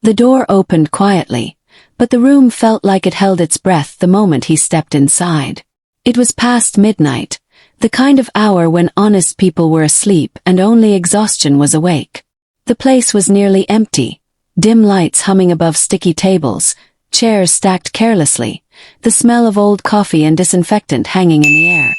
The door opened quietly, but the room felt like it held its breath the moment he stepped inside. It was past midnight, the kind of hour when honest people were asleep and only exhaustion was awake. The place was nearly empty, dim lights humming above sticky tables, chairs stacked carelessly, the smell of old coffee and disinfectant hanging in the air.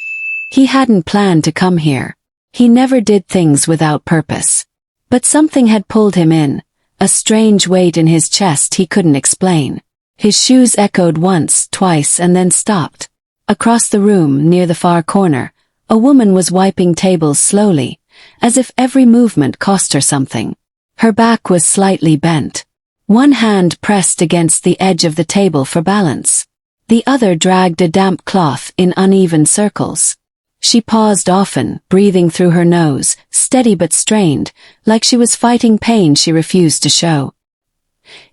He hadn't planned to come here. He never did things without purpose. But something had pulled him in, a strange weight in his chest he couldn't explain. His shoes echoed once, twice, and then stopped. Across the room, near the far corner, a woman was wiping tables slowly, as if every movement cost her something. Her back was slightly bent. One hand pressed against the edge of the table for balance. The other dragged a damp cloth in uneven circles. She paused often, breathing through her nose, steady but strained, like she was fighting pain she refused to show.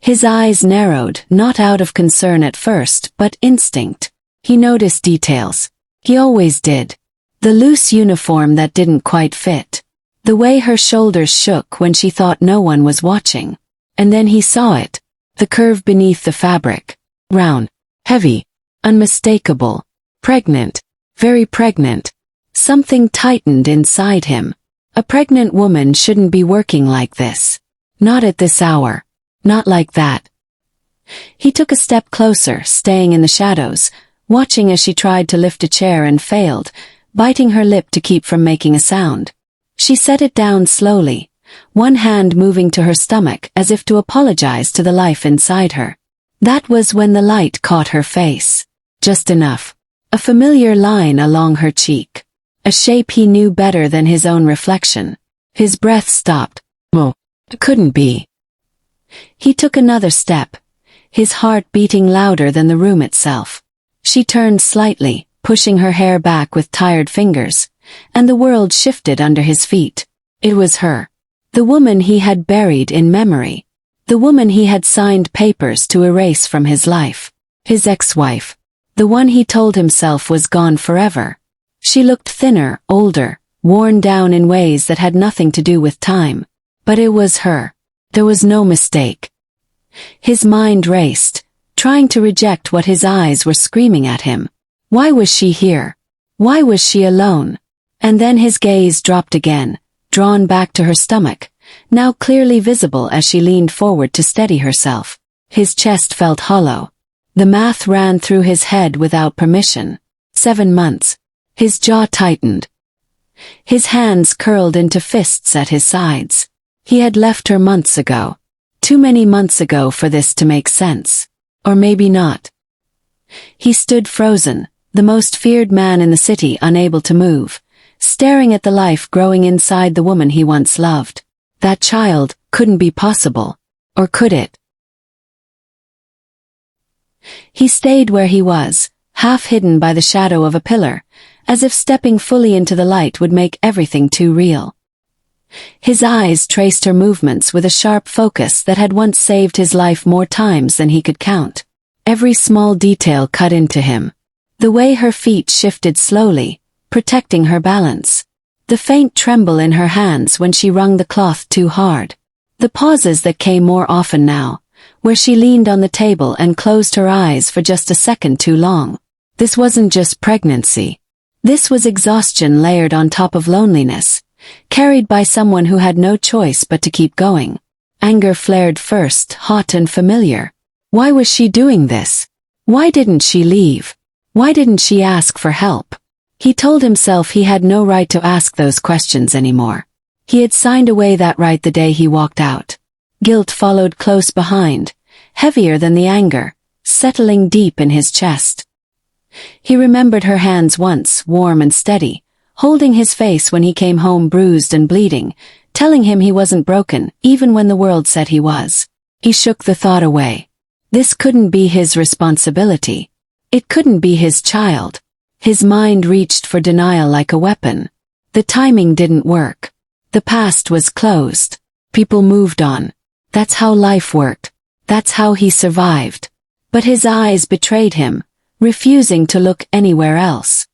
His eyes narrowed, not out of concern at first, but instinct. He noticed details. He always did. The loose uniform that didn't quite fit. The way her shoulders shook when she thought no one was watching. And then he saw it. The curve beneath the fabric. Round. Heavy. Unmistakable. Pregnant. Very pregnant. Something tightened inside him. A pregnant woman shouldn't be working like this. Not at this hour. Not like that. He took a step closer, staying in the shadows, watching as she tried to lift a chair and failed, biting her lip to keep from making a sound. She set it down slowly, one hand moving to her stomach as if to apologize to the life inside her. That was when the light caught her face. Just enough. A familiar line along her cheek. A shape he knew better than his own reflection. His breath stopped. Oh, it couldn't be. He took another step, his heart beating louder than the room itself. She turned slightly, pushing her hair back with tired fingers, and the world shifted under his feet. It was her. The woman he had buried in memory. The woman he had signed papers to erase from his life. His ex-wife. The one he told himself was gone forever. She looked thinner, older, worn down in ways that had nothing to do with time. But it was her. There was no mistake. His mind raced, trying to reject what his eyes were screaming at him. Why was she here? Why was she alone? And then his gaze dropped again, drawn back to her stomach, now clearly visible as she leaned forward to steady herself. His chest felt hollow. The math ran through his head without permission. 7 months. His jaw tightened. His hands curled into fists at his sides. He had left her months ago. Too many months ago for this to make sense. Or maybe not. He stood frozen, the most feared man in the city, unable to move, staring at the life growing inside the woman he once loved. That child couldn't be possible. Or could it? He stayed where he was, half hidden by the shadow of a pillar, as if stepping fully into the light would make everything too real. His eyes traced her movements with a sharp focus that had once saved his life more times than he could count. Every small detail cut into him. The way her feet shifted slowly, protecting her balance. The faint tremble in her hands when she wrung the cloth too hard. The pauses that came more often now, where she leaned on the table and closed her eyes for just a second too long. This wasn't just pregnancy. This was exhaustion layered on top of loneliness, carried by someone who had no choice but to keep going. Anger flared first, hot and familiar. Why was she doing this? Why didn't she leave? Why didn't she ask for help? He told himself he had no right to ask those questions anymore. He had signed away that right the day he walked out. Guilt followed close behind, heavier than the anger, settling deep in his chest. He remembered her hands once, warm and steady, holding his face when he came home bruised and bleeding, telling him he wasn't broken, even when the world said he was. He shook the thought away. This couldn't be his responsibility. It couldn't be his child. His mind reached for denial like a weapon. The timing didn't work. The past was closed. People moved on. That's how life worked. That's how he survived. But his eyes betrayed him, refusing to look anywhere else.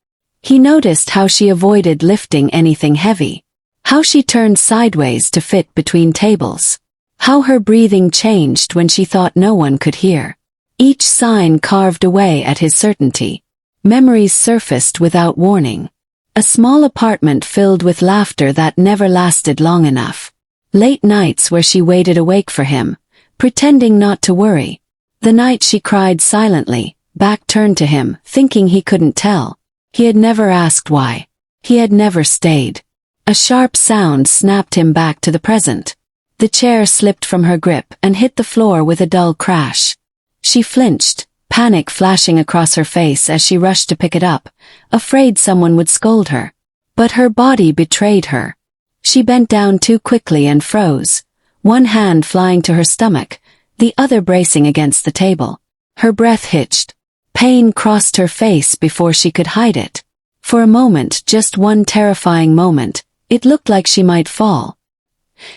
He noticed how she avoided lifting anything heavy. How she turned sideways to fit between tables. How her breathing changed when she thought no one could hear. Each sign carved away at his certainty. Memories surfaced without warning. A small apartment filled with laughter that never lasted long enough. Late nights where she waited awake for him, pretending not to worry. The night she cried silently, back turned to him, thinking he couldn't tell. He had never asked why. He had never stayed. A sharp sound snapped him back to the present. The chair slipped from her grip and hit the floor with a dull crash. She flinched, panic flashing across her face as she rushed to pick it up, afraid someone would scold her. But her body betrayed her. She bent down too quickly and froze, one hand flying to her stomach, the other bracing against the table. Her breath hitched. Pain crossed her face before she could hide it. For a moment, just one terrifying moment, it looked like she might fall.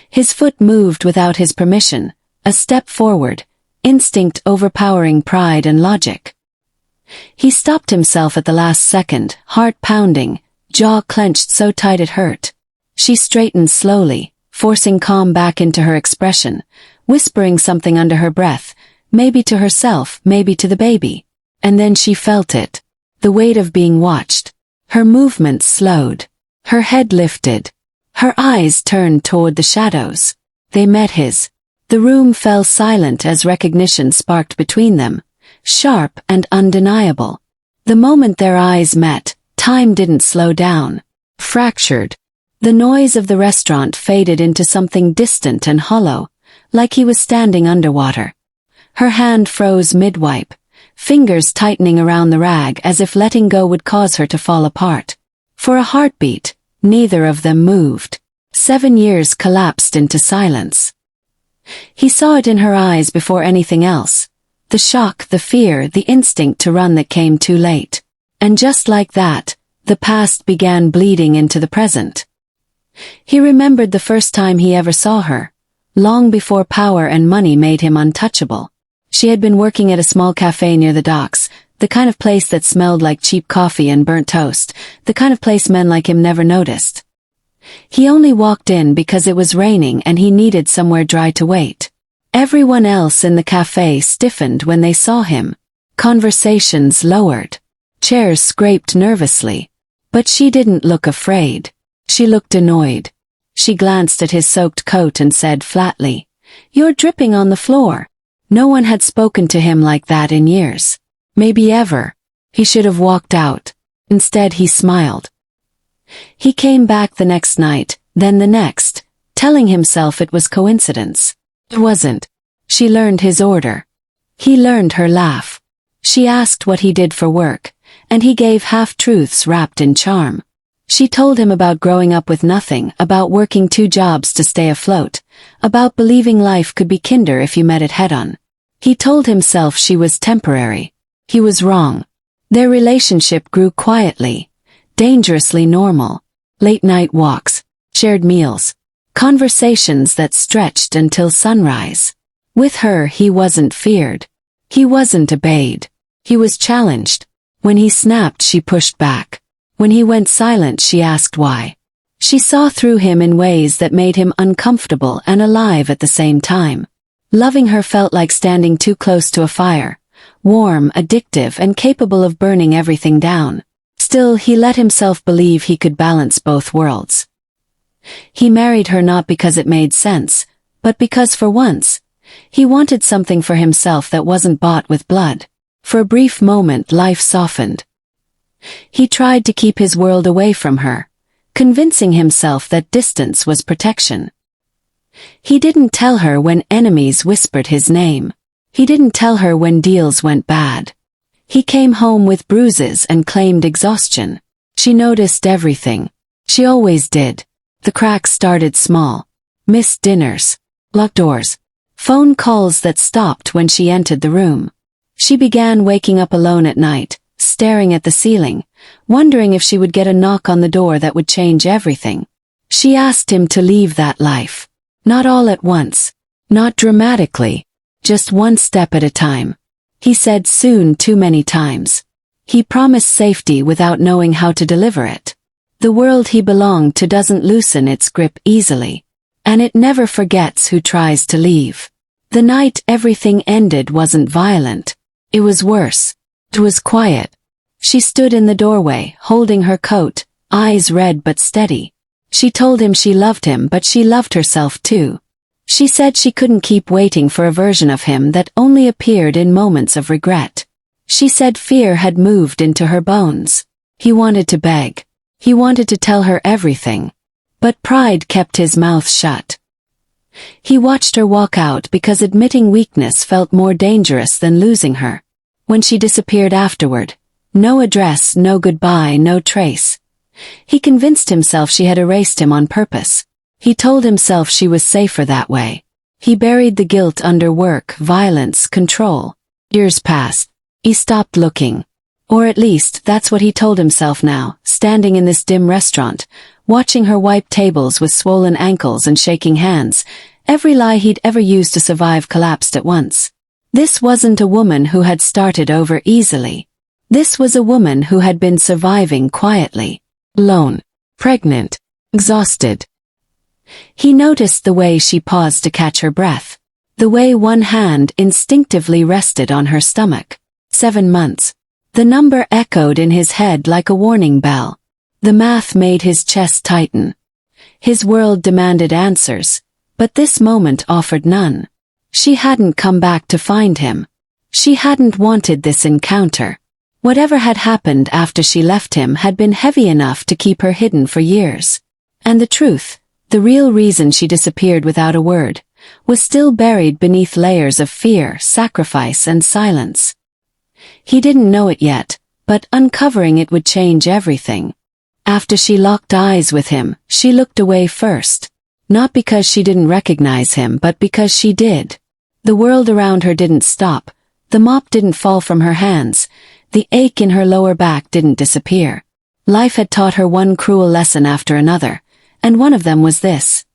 His foot moved without his permission, a step forward, instinct overpowering pride and logic. He stopped himself at the last second, heart pounding, jaw clenched so tight it hurt. She straightened slowly, forcing calm back into her expression, whispering something under her breath, maybe to herself, maybe to the baby. And then she felt it, the weight of being watched. Her movements slowed. Her head lifted. Her eyes turned toward the shadows. They met his. The room fell silent as recognition sparked between them, sharp and undeniable. The moment their eyes met, time didn't slow down. Fractured. The noise of the restaurant faded into something distant and hollow, like he was standing underwater. Her hand froze mid-wipe, fingers tightening around the rag as if letting go would cause her to fall apart. For a heartbeat, neither of them moved. 7 years collapsed into silence. He saw it in her eyes before anything else. The shock, the fear, the instinct to run that came too late. And just like that, the past began bleeding into the present. He remembered the first time he ever saw her, long before power and money made him untouchable. She had been working at a small cafe near the docks, the kind of place that smelled like cheap coffee and burnt toast, the kind of place men like him never noticed. He only walked in because it was raining and he needed somewhere dry to wait. Everyone else in the cafe stiffened when they saw him. Conversations lowered. Chairs scraped nervously. But she didn't look afraid. She looked annoyed. She glanced at his soaked coat and said flatly, "You're dripping on the floor." No one had spoken to him like that in years. Maybe ever. He should have walked out. Instead he smiled. He came back the next night, then the next, telling himself it was coincidence. It wasn't. She learned his order. He learned her laugh. She asked what he did for work, and he gave half-truths wrapped in charm. She told him about growing up with nothing, about working 2 jobs to stay afloat, about believing life could be kinder if you met it head-on. He told himself she was temporary. He was wrong. Their relationship grew quietly, dangerously normal. Late-night walks, shared meals, conversations that stretched until sunrise. With her he wasn't feared. He wasn't obeyed. He was challenged. When he snapped she pushed back. When he went silent she asked why. She saw through him in ways that made him uncomfortable and alive at the same time. Loving her felt like standing too close to a fire, warm, addictive, and capable of burning everything down. Still, he let himself believe he could balance both worlds. He married her not because it made sense, but because for once, he wanted something for himself that wasn't bought with blood. For a brief moment life softened. He tried to keep his world away from her, convincing himself that distance was protection. He didn't tell her when enemies whispered his name. He didn't tell her when deals went bad. He came home with bruises and claimed exhaustion. She noticed everything. She always did. The cracks started small. Missed dinners. Locked doors. Phone calls that stopped when she entered the room. She began waking up alone at night, staring at the ceiling, wondering if she would get a knock on the door that would change everything. She asked him to leave that life. Not all at once. Not dramatically. Just one step at a time. He said soon too many times. He promised safety without knowing how to deliver it. The world he belonged to doesn't loosen its grip easily. and it never forgets who tries to leave. The night everything ended wasn't violent. It was worse. It was quiet. She stood in the doorway, holding her coat, eyes red but steady. She told him she loved him, but she loved herself too. She said she couldn't keep waiting for a version of him that only appeared in moments of regret. She said fear had moved into her bones. He wanted to beg. He wanted to tell her everything. But pride kept his mouth shut. He watched her walk out because admitting weakness felt more dangerous than losing her. When she disappeared afterward, no address, no goodbye, no trace. He convinced himself she had erased him on purpose. He told himself she was safer that way. He buried the guilt under work, violence, control. Years passed. He stopped looking. Or at least, that's what he told himself now, standing in this dim restaurant, watching her wipe tables with swollen ankles and shaking hands. Every lie he'd ever used to survive collapsed at once. This wasn't a woman who had started over easily. This was a woman who had been surviving quietly. Alone. Pregnant. Exhausted. He noticed the way she paused to catch her breath. The way one hand instinctively rested on her stomach. 7 months. The number echoed in his head like a warning bell. The math made his chest tighten. His world demanded answers, but this moment offered none. She hadn't come back to find him. She hadn't wanted this encounter. Whatever had happened after she left him had been heavy enough to keep her hidden for years. And the truth, the real reason she disappeared without a word, was still buried beneath layers of fear, sacrifice, and silence. He didn't know it yet, but uncovering it would change everything. After she locked eyes with him, she looked away first. Not because she didn't recognize him, but because she did. The world around her didn't stop. The mop didn't fall from her hands. The ache in her lower back didn't disappear. Life had taught her one cruel lesson after another, and one of them was this.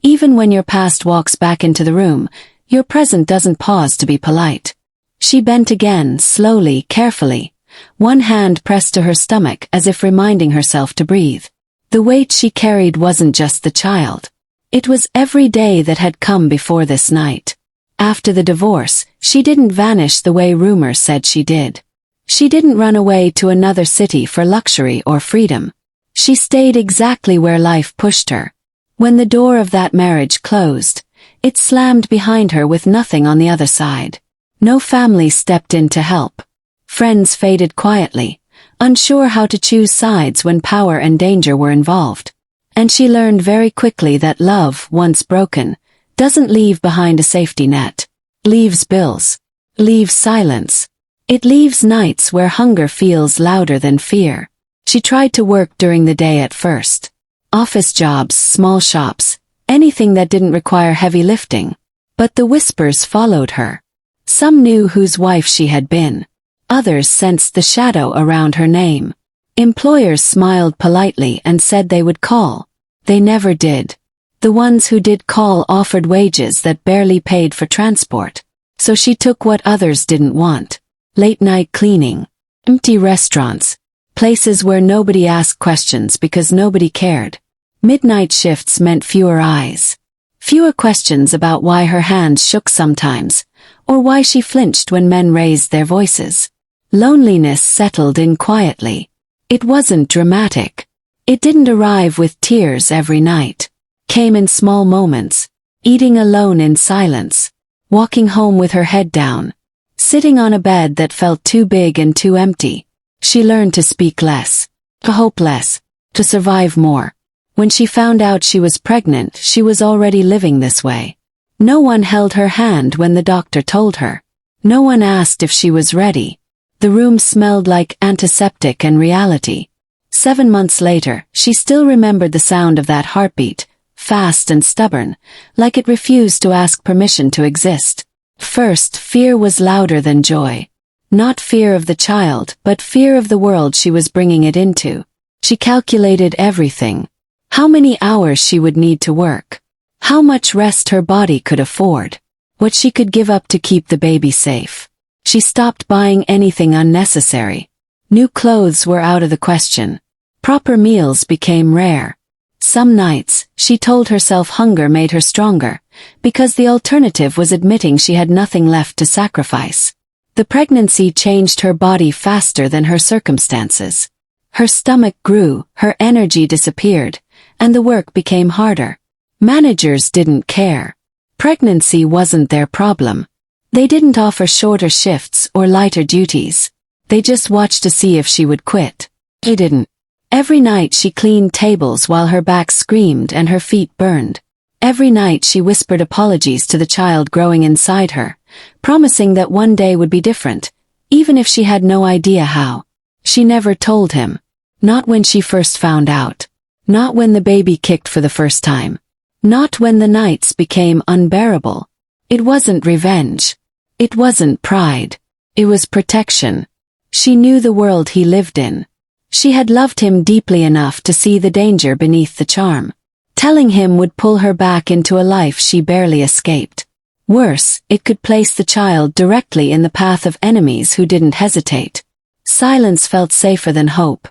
Even when your past walks back into the room, your present doesn't pause to be polite. She bent again, slowly, carefully. One hand pressed to her stomach as if reminding herself to breathe. The weight she carried wasn't just the child. It was every day that had come before this night. After the divorce, she didn't vanish the way rumors said she did. She didn't run away to another city for luxury or freedom. She stayed exactly where life pushed her. When the door of that marriage closed, it slammed behind her with nothing on the other side. No family stepped in to help. Friends faded quietly, unsure how to choose sides when power and danger were involved. And she learned very quickly that love, once broken, doesn't leave behind a safety net. Leaves bills. Leaves silence. It leaves nights where hunger feels louder than fear. She tried to work during the day at first. Office jobs, small shops, anything that didn't require heavy lifting. But the whispers followed her. Some knew whose wife she had been. Others sensed the shadow around her name. Employers smiled politely and said they would call. They never did. The ones who did call offered wages that barely paid for transport. So she took what others didn't want. Late-night cleaning. Empty restaurants. Places where nobody asked questions because nobody cared. Midnight shifts meant fewer eyes. Fewer questions about why her hands shook sometimes, or why she flinched when men raised their voices. Loneliness settled in quietly. It wasn't dramatic. It didn't arrive with tears every night. Came in small moments. Eating alone in silence. Walking home with her head down. Sitting on a bed that felt too big and too empty. She learned to speak less. To hope less. To survive more. When she found out she was pregnant, she was already living this way. No one held her hand when the doctor told her. No one asked if she was ready. The room smelled like antiseptic and reality. 7 months later, she still remembered the sound of that heartbeat, fast and stubborn, like it refused to ask permission to exist. First, fear was louder than joy. Not fear of the child, but fear of the world she was bringing it into. She calculated everything. How many hours she would need to work. How much rest her body could afford. What she could give up to keep the baby safe. She stopped buying anything unnecessary. New clothes were out of the question. Proper meals became rare. Some nights, she told herself hunger made her stronger, because the alternative was admitting she had nothing left to sacrifice. The pregnancy changed her body faster than her circumstances. Her stomach grew, her energy disappeared, and the work became harder. Managers didn't care. Pregnancy wasn't their problem. They didn't offer shorter shifts or lighter duties. They just watched to see if she would quit. They didn't. Every night she cleaned tables while her back screamed and her feet burned. Every night she whispered apologies to the child growing inside her, promising that one day would be different, even if she had no idea how. She never told him. Not when she first found out. Not when the baby kicked for the first time. Not when the nights became unbearable. It wasn't revenge. It wasn't pride. It was protection. She knew the world he lived in. She had loved him deeply enough to see the danger beneath the charm. Telling him would pull her back into a life she barely escaped. Worse, it could place the child directly in the path of enemies who didn't hesitate. Silence felt safer than hope.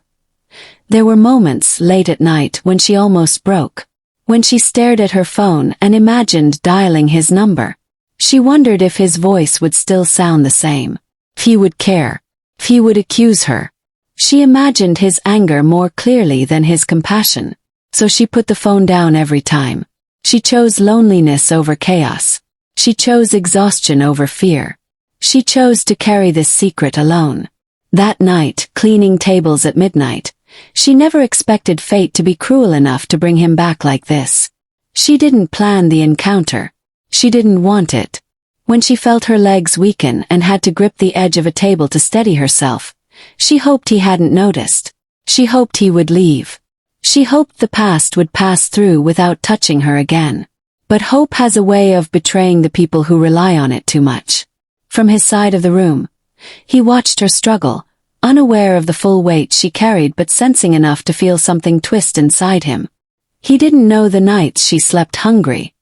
There were moments late at night when she almost broke. When she stared at her phone and imagined dialing his number. She wondered if his voice would still sound the same. If he would care. If he would accuse her. She imagined his anger more clearly than his compassion. So she put the phone down every time. She chose loneliness over chaos. She chose exhaustion over fear. She chose to carry this secret alone. That night, cleaning tables at midnight, she never expected fate to be cruel enough to bring him back like this. She didn't plan the encounter. She didn't want it. When she felt her legs weaken and had to grip the edge of a table to steady herself, she hoped he hadn't noticed. She hoped he would leave. She hoped the past would pass through without touching her again. But hope has a way of betraying the people who rely on it too much. From his side of the room, he watched her struggle, unaware of the full weight she carried but sensing enough to feel something twist inside him. He didn't know the nights she slept hungry.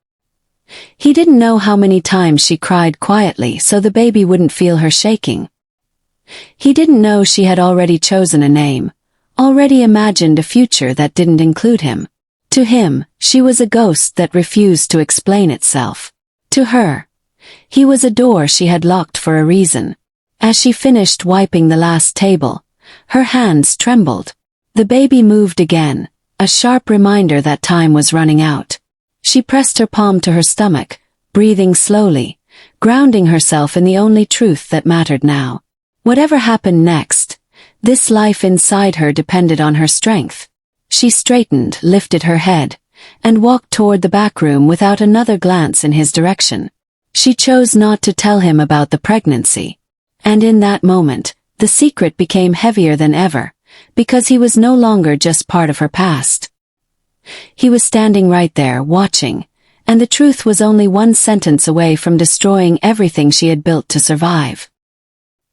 He didn't know how many times she cried quietly so the baby wouldn't feel her shaking. He didn't know she had already chosen a name, already imagined a future that didn't include him. To him, she was a ghost that refused to explain itself. To her, he was a door she had locked for a reason. As she finished wiping the last table, her hands trembled. The baby moved again, a sharp reminder that time was running out. She pressed her palm to her stomach, breathing slowly, grounding herself in the only truth that mattered now. Whatever happened next, this life inside her depended on her strength. She straightened, lifted her head, and walked toward the back room without another glance in his direction. She chose not to tell him about the pregnancy. And in that moment, the secret became heavier than ever, because he was no longer just part of her past. He was standing right there, watching, and the truth was only one sentence away from destroying everything she had built to survive.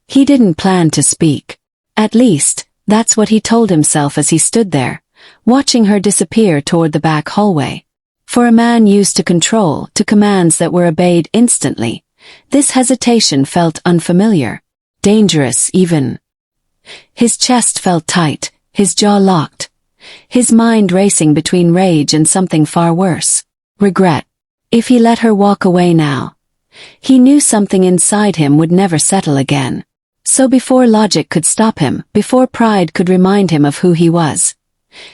He didn't plan to speak. At least, that's what he told himself as he stood there, watching her disappear toward the back hallway. For a man used to control, to commands that were obeyed instantly, this hesitation felt unfamiliar, dangerous even. His chest felt tight, his jaw locked, his mind racing between rage and something far worse, regret. If he let her walk away now, he knew something inside him would never settle again. So before logic could stop him, before pride could remind him of who he was,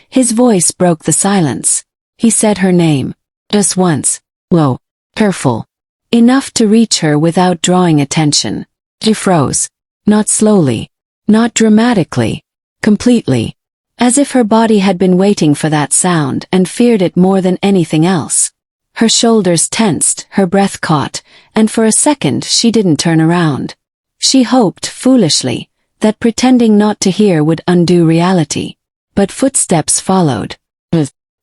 his voice broke the silence. He said her name, just once, low, careful, enough to reach her without drawing attention. She froze, not slowly, not dramatically, completely, as if her body had been waiting for that sound and feared it more than anything else. Her shoulders tensed, her breath caught, and for a second she didn't turn around. She hoped, foolishly, that pretending not to hear would undo reality. But footsteps followed.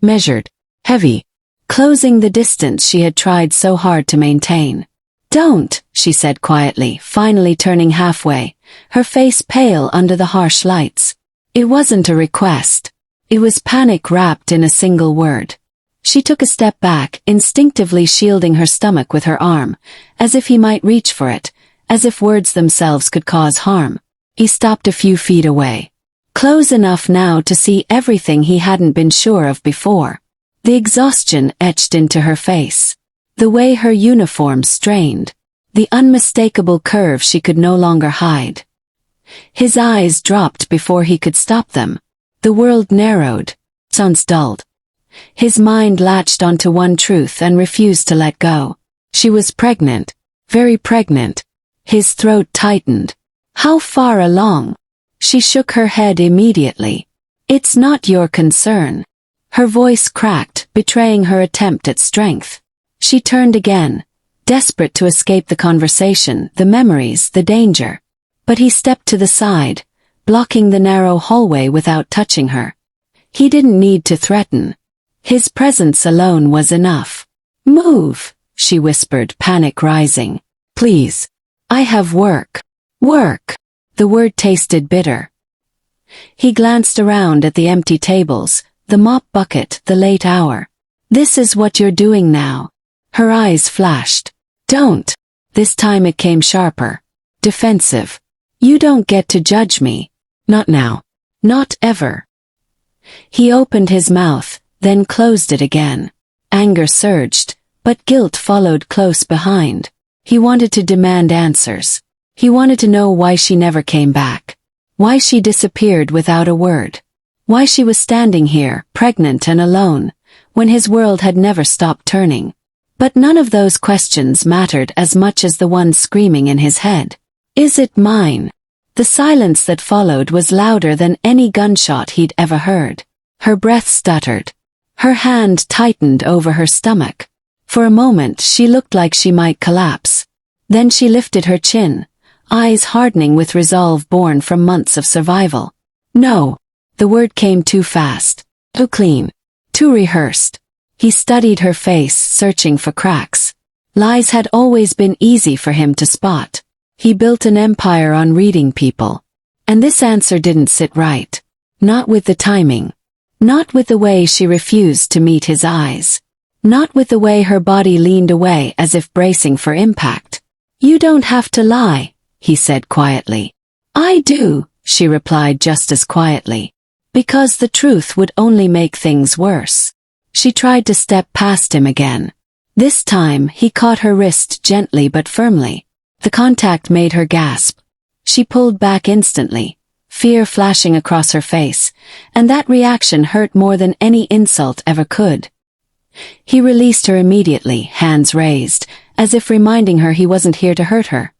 Measured, heavy, closing the distance she had tried so hard to maintain. "Don't," she said quietly, finally turning halfway, her face pale under the harsh lights. It wasn't a request. It was panic wrapped in a single word. She took a step back, instinctively shielding her stomach with her arm, as if he might reach for it, as if words themselves could cause harm. He stopped a few feet away. Close enough now to see everything he hadn't been sure of before. The exhaustion etched into her face. The way her uniform strained. The unmistakable curve she could no longer hide. His eyes dropped before he could stop them. The world narrowed. Sounds dulled. His mind latched onto one truth and refused to let go. She was pregnant. Very pregnant. His throat tightened. How far along? She shook her head immediately. It's not your concern. Her voice cracked, betraying her attempt at strength. She turned again, desperate to escape the conversation, the memories, the danger. But he stepped to the side, blocking the narrow hallway without touching her. He didn't need to threaten. His presence alone was enough. Move, she whispered, panic rising. Please. I have work. Work. The word tasted bitter. He glanced around at the empty tables, the mop bucket, the late hour. This is what you're doing now. Her eyes flashed. Don't. This time it came sharper. Defensive. You don't get to judge me. Not now. Not ever. He opened his mouth, then closed it again. Anger surged, but guilt followed close behind. He wanted to demand answers. He wanted to know why she never came back. Why she disappeared without a word. Why she was standing here, pregnant and alone, when his world had never stopped turning. But none of those questions mattered as much as the one screaming in his head. Is it mine? The silence that followed was louder than any gunshot he'd ever heard. Her breath stuttered. Her hand tightened over her stomach. For a moment she looked like she might collapse. Then she lifted her chin, eyes hardening with resolve born from months of survival. No. The word came too fast. Too clean. Too rehearsed. He studied her face, searching for cracks. Lies had always been easy for him to spot. He built an empire on reading people. And this answer didn't sit right. Not with the timing. Not with the way she refused to meet his eyes. Not with the way her body leaned away as if bracing for impact. You don't have to lie, he said quietly. I do, she replied just as quietly. Because the truth would only make things worse. She tried to step past him again. This time he caught her wrist gently but firmly. The contact made her gasp. She pulled back instantly, fear flashing across her face, and that reaction hurt more than any insult ever could. He released her immediately, hands raised, as if reminding her he wasn't here to hurt her.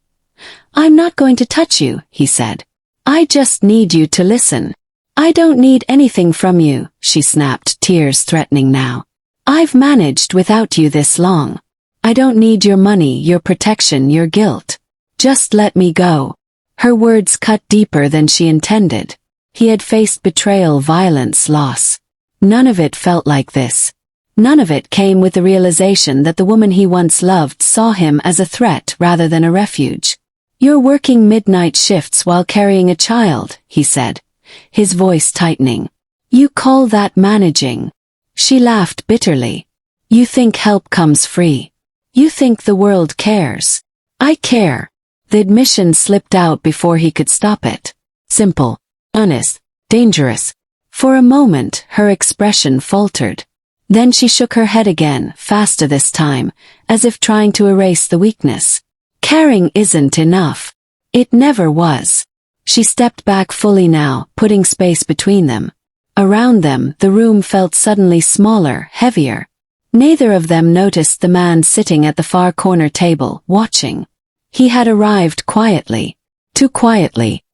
I'm not going to touch you, he said. I just need you to listen. I don't need anything from you, she snapped, tears threatening now. I've managed without you this long. I don't need your money, your protection, your guilt. Just let me go. Her words cut deeper than she intended. He had faced betrayal, violence, loss. None of it felt like this. None of it came with the realization that the woman he once loved saw him as a threat rather than a refuge. You're working midnight shifts while carrying a child, he said, his voice tightening. You call that managing? She laughed bitterly. You think help comes free. You think the world cares. I care. The admission slipped out before he could stop it. Simple, honest, dangerous. For a moment, her expression faltered. Then she shook her head again, faster this time, as if trying to erase the weakness. Caring isn't enough. It never was. She stepped back fully now, putting space between them. Around them, the room felt suddenly smaller, heavier. Neither of them noticed the man sitting at the far corner table, watching. He had arrived quietly. Too quietly.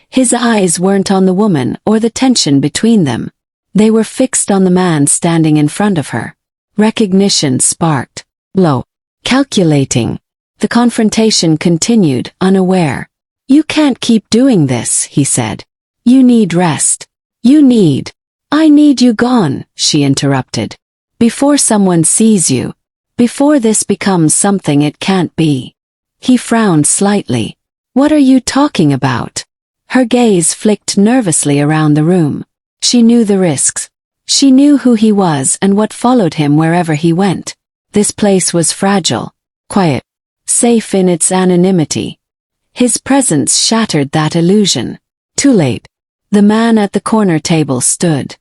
His eyes weren't on the woman or the tension between them. They were fixed on the man standing in front of her. Recognition sparked. Low. Calculating. The confrontation continued, unaware. You can't keep doing this, he said. You need rest. You need. I need you gone, she interrupted. Before someone sees you. Before this becomes something it can't be. He frowned slightly. What are you talking about? Her gaze flicked nervously around the room. She knew the risks. She knew who he was and what followed him wherever he went. This place was fragile, quiet, safe in its anonymity. His presence shattered that illusion. Too late. The man at the corner table stood.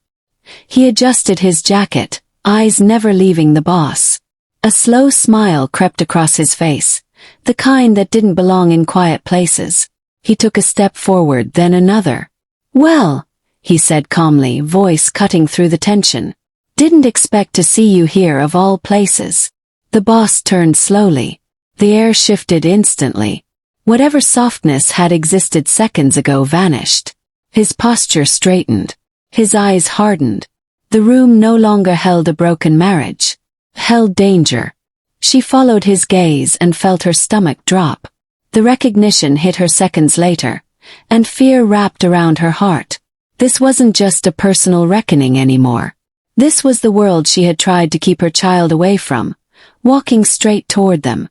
He adjusted his jacket, eyes never leaving the boss. A slow smile crept across his face, the kind that didn't belong in quiet places. He took a step forward, then another. "Well," he said calmly, voice cutting through the tension. "Didn't expect to see you here of all places." The boss turned slowly. The air shifted instantly. Whatever softness had existed seconds ago vanished. His posture straightened. His eyes hardened. The room no longer held a broken marriage. Held danger. She followed his gaze and felt her stomach drop. The recognition hit her seconds later, and fear wrapped around her heart. This wasn't just a personal reckoning anymore. This was the world she had tried to keep her child away from, walking straight toward them.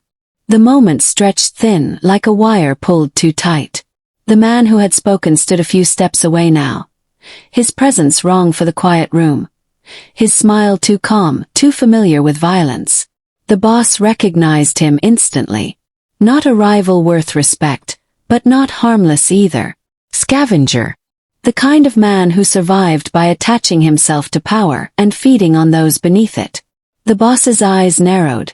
The moment stretched thin, like a wire pulled too tight. The man who had spoken stood a few steps away now. His presence wrong for the quiet room. His smile too calm, too familiar with violence. The boss recognized him instantly. Not a rival worth respect, but not harmless either. Scavenger. The kind of man who survived by attaching himself to power and feeding on those beneath it. The boss's eyes narrowed.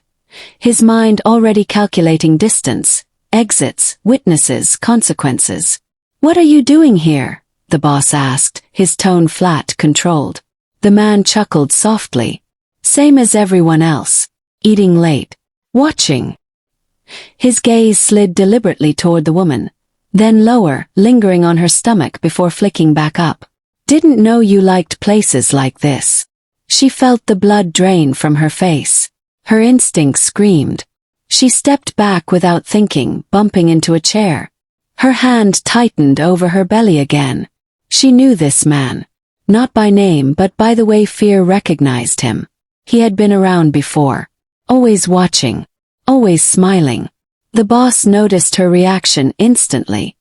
His mind already calculating distance, exits, witnesses, consequences. "What are you doing here?" the boss asked, his tone flat, controlled. The man chuckled softly. "Same as everyone else. Eating late. Watching." His gaze slid deliberately toward the woman, then lower, lingering on her stomach before flicking back up. "Didn't know you liked places like this." She felt the blood drain from her face. Her instinct screamed. She stepped back without thinking, bumping into a chair. Her hand tightened over her belly again. She knew this man. Not by name but by the way fear recognized him. He had been around before. Always watching. Always smiling. The boss noticed her reaction instantly.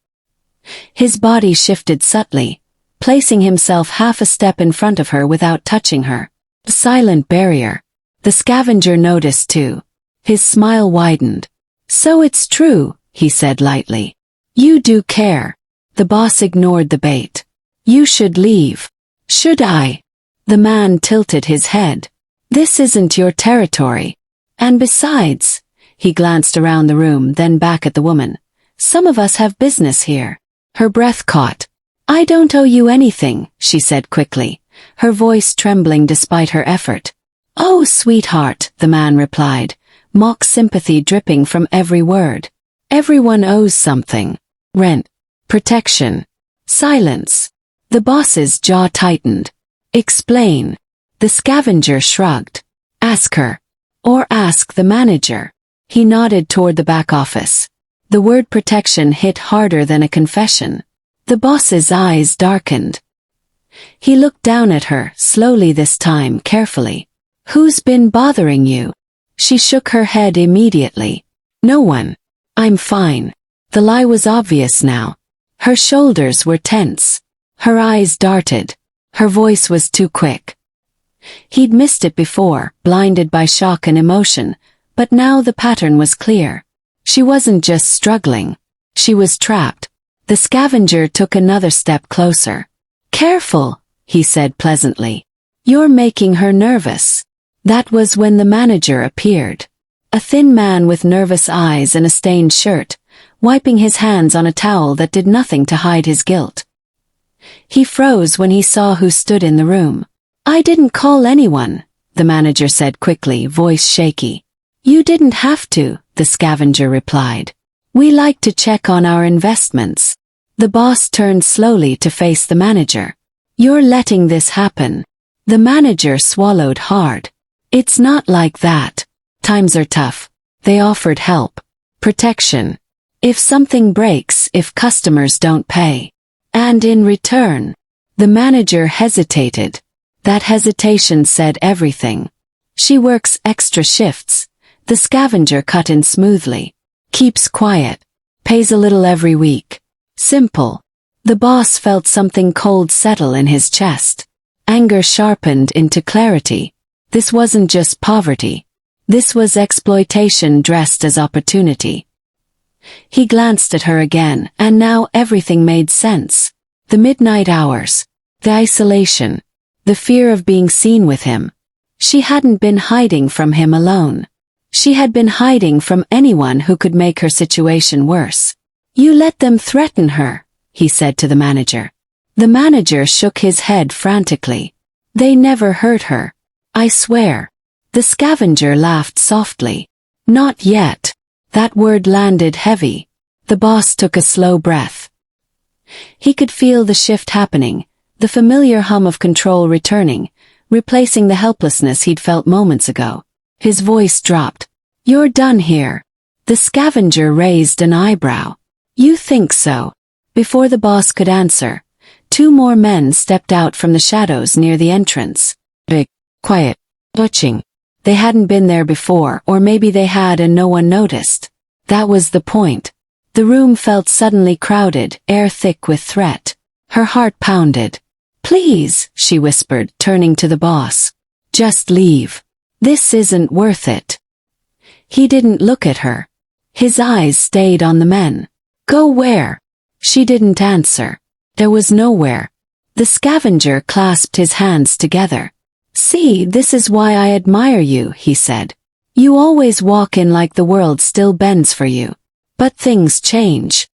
His body shifted subtly, placing himself half a step in front of her without touching her. A silent barrier. The scavenger noticed too. His smile widened. "So it's true," he said lightly. "You do care." The boss ignored the bait. "You should leave." "Should I?" The man tilted his head. "This isn't your territory. And besides," he glanced around the room, then back at the woman, "some of us have business here." Her breath caught. "I don't owe you anything," she said quickly, her voice trembling despite her effort. "Oh, sweetheart," the man replied, mock sympathy dripping from every word. "Everyone owes something. Rent. Protection. Silence." The boss's jaw tightened. "Explain." The scavenger shrugged. "Ask her. Or ask the manager." He nodded toward the back office. The word protection hit harder than a confession. The boss's eyes darkened. He looked down at her, slowly this time, carefully. "Who's been bothering you?" She shook her head immediately. "No one. I'm fine." The lie was obvious now. Her shoulders were tense. Her eyes darted. Her voice was too quick. He'd missed it before, blinded by shock and emotion, but now the pattern was clear. She wasn't just struggling. She was trapped. The scavenger took another step closer. "Careful," he said pleasantly. "You're making her nervous." That was when the manager appeared. A thin man with nervous eyes and a stained shirt, wiping his hands on a towel that did nothing to hide his guilt. He froze when he saw who stood in the room. "I didn't call anyone," the manager said quickly, voice shaky. "You didn't have to," the scavenger replied. "We like to check on our investments." The boss turned slowly to face the manager. "You're letting this happen." The manager swallowed hard. "It's not like that. Times are tough." They offered help. Protection. If something breaks, if customers don't pay. And in return, the manager hesitated. That hesitation said everything. "She works extra shifts." The scavenger cut in smoothly. "Keeps quiet. Pays a little every week. Simple." The boss felt something cold settle in his chest. Anger sharpened into clarity. This wasn't just poverty. This was exploitation dressed as opportunity. He glanced at her again, and now everything made sense. The midnight hours. The isolation. The fear of being seen with him. She hadn't been hiding from him alone. She had been hiding from anyone who could make her situation worse. "You let them threaten her," he said to the manager. The manager shook his head frantically. "They never hurt her. I swear." The scavenger laughed softly. "Not yet." That word landed heavy. The boss took a slow breath. He could feel the shift happening, the familiar hum of control returning, replacing the helplessness he'd felt moments ago. His voice dropped. "You're done here." The scavenger raised an eyebrow. "You think so?" Before the boss could answer, two more men stepped out from the shadows near the entrance. Big, quiet, butching. They hadn't been there before, or maybe they had and no one noticed. That was the point. The room felt suddenly crowded, air thick with threat. Her heart pounded. "Please," she whispered, turning to the boss. "Just leave. This isn't worth it." He didn't look at her. His eyes stayed on the men. "Go where?" She didn't answer. There was nowhere. The scavenger clasped his hands together. "See, this is why I admire you," he said. "You always walk in like the world still bends for you. But things change."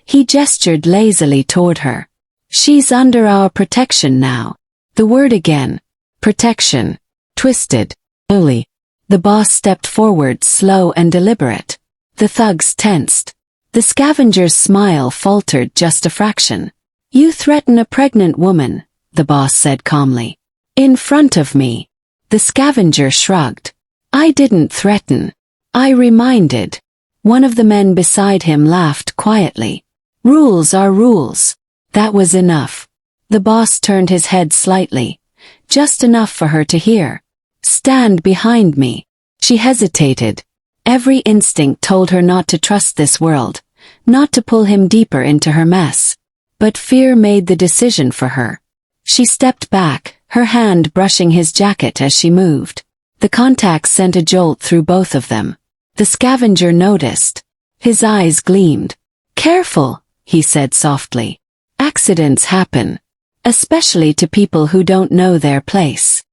He gestured lazily toward her. "She's under our protection now." The word again. Protection. Twisted. Only. The boss stepped forward, slow and deliberate. The thugs tensed. The scavenger's smile faltered just a fraction. "You threaten a pregnant woman," the boss said calmly. "In front of me." The scavenger shrugged. "I didn't threaten. I reminded." One of the men beside him laughed quietly. "Rules are rules." That was enough. The boss turned his head slightly. Just enough for her to hear. "Stand behind me." She hesitated. Every instinct told her not to trust this world, not to pull him deeper into her mess. But fear made the decision for her. She stepped back, her hand brushing his jacket as she moved. The contact sent a jolt through both of them. The scavenger noticed. His eyes gleamed. "Careful," he said softly. "Accidents happen. Especially to people who don't know their place."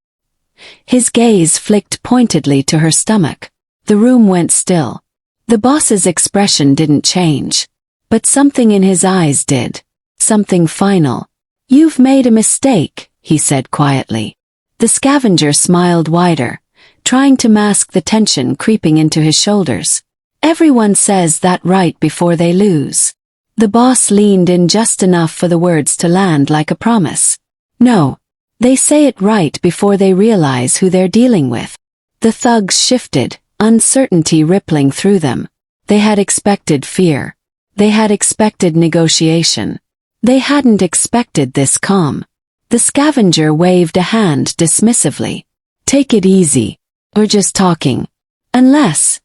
His gaze flicked pointedly to her stomach. The room went still. The boss's expression didn't change. But something in his eyes did. Something final. "You've made a mistake," he said quietly. The scavenger smiled wider, trying to mask the tension creeping into his shoulders. "Everyone says that right before they lose." The boss leaned in just enough for the words to land like a promise. "No. They say it right before they realize who they're dealing with." The thugs shifted, uncertainty rippling through them. They had expected fear. They had expected negotiation. They hadn't expected this calm. The scavenger waved a hand dismissively. "Take it easy. We're just talking. Unless..."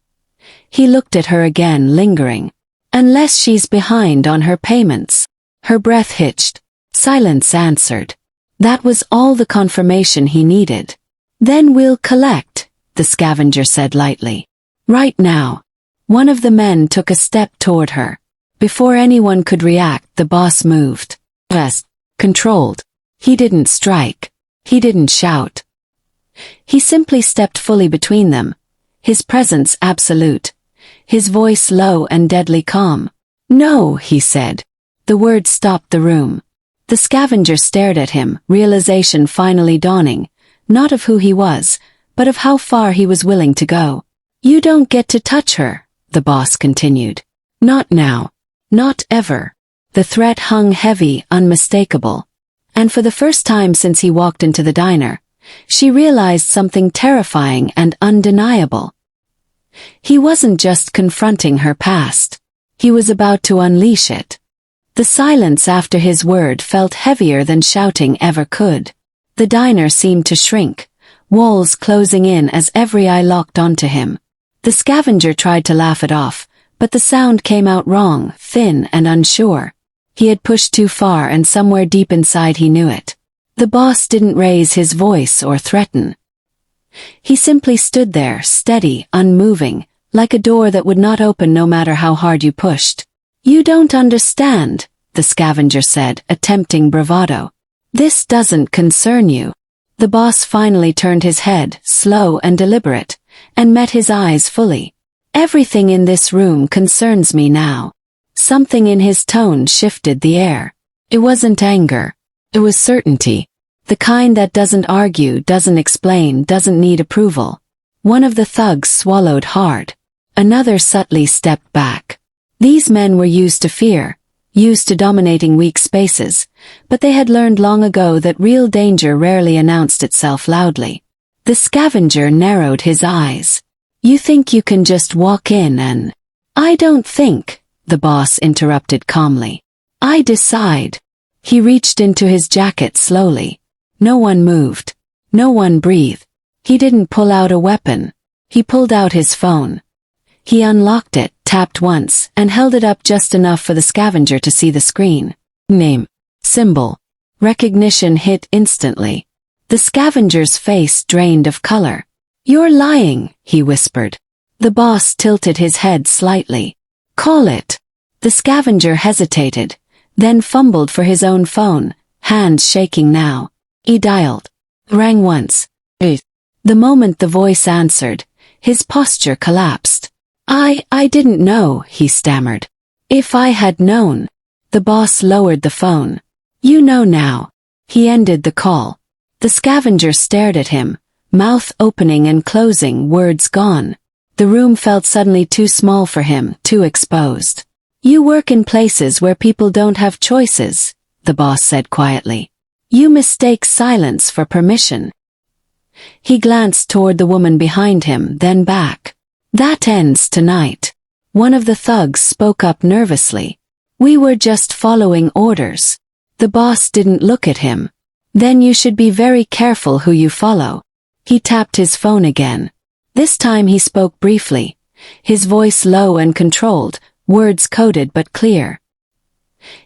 He looked at her again, lingering. "Unless she's behind on her payments." Her breath hitched. Silence answered. That was all the confirmation he needed. "Then we'll collect," the scavenger said lightly. "Right now." One of the men took a step toward her. Before anyone could react, the boss moved. Rest. Controlled. He didn't strike. He didn't shout. He simply stepped fully between them. His presence absolute. His voice low and deadly calm. "No," he said. The word stopped the room. The scavenger stared at him, realization finally dawning, not of who he was, but of how far he was willing to go. "You don't get to touch her," the boss continued. "Not now. Not ever." The threat hung heavy, unmistakable. And for the first time since he walked into the diner, she realized something terrifying and undeniable. He wasn't just confronting her past. He was about to unleash it. The silence after his word felt heavier than shouting ever could. The diner seemed to shrink, walls closing in as every eye locked onto him. The scavenger tried to laugh it off, but the sound came out wrong, thin and unsure. He had pushed too far, and somewhere deep inside he knew it. The boss didn't raise his voice or threaten. He simply stood there, steady, unmoving, like a door that would not open no matter how hard you pushed. "You don't understand," the scavenger said, attempting bravado. "This doesn't concern you." The boss finally turned his head, slow and deliberate, and met his eyes fully. Everything in this room concerns me now. Something in his tone shifted the air. It wasn't anger. It was certainty. The kind that doesn't argue, doesn't explain, doesn't need approval. One of the thugs swallowed hard. Another subtly stepped back. These men were used to fear, used to dominating weak spaces, but they had learned long ago that real danger rarely announced itself loudly. The scavenger narrowed his eyes. You think you can just walk in and... I don't think, the boss interrupted calmly. I decide. He reached into his jacket slowly. No one moved. No one breathed. He didn't pull out a weapon. He pulled out his phone. He unlocked it, tapped once, and held it up just enough for the scavenger to see the screen. Name. Symbol. Recognition hit instantly. The scavenger's face drained of color. You're lying, he whispered. The boss tilted his head slightly. Call it. The scavenger hesitated, then fumbled for his own phone, hands shaking now. He dialed. Rang once. The moment the voice answered, his posture collapsed. I didn't know, he stammered. If I had known. The boss lowered the phone. You know now. He ended the call. The scavenger stared at him, mouth opening and closing, words gone. The room felt suddenly too small for him, too exposed. You work in places where people don't have choices, the boss said quietly. You mistake silence for permission. He glanced toward the woman behind him, then back. That ends tonight. One of the thugs spoke up nervously. We were just following orders. The boss didn't look at him. Then you should be very careful who you follow. He tapped his phone again. This time he spoke briefly, his voice low and controlled, words coded but clear.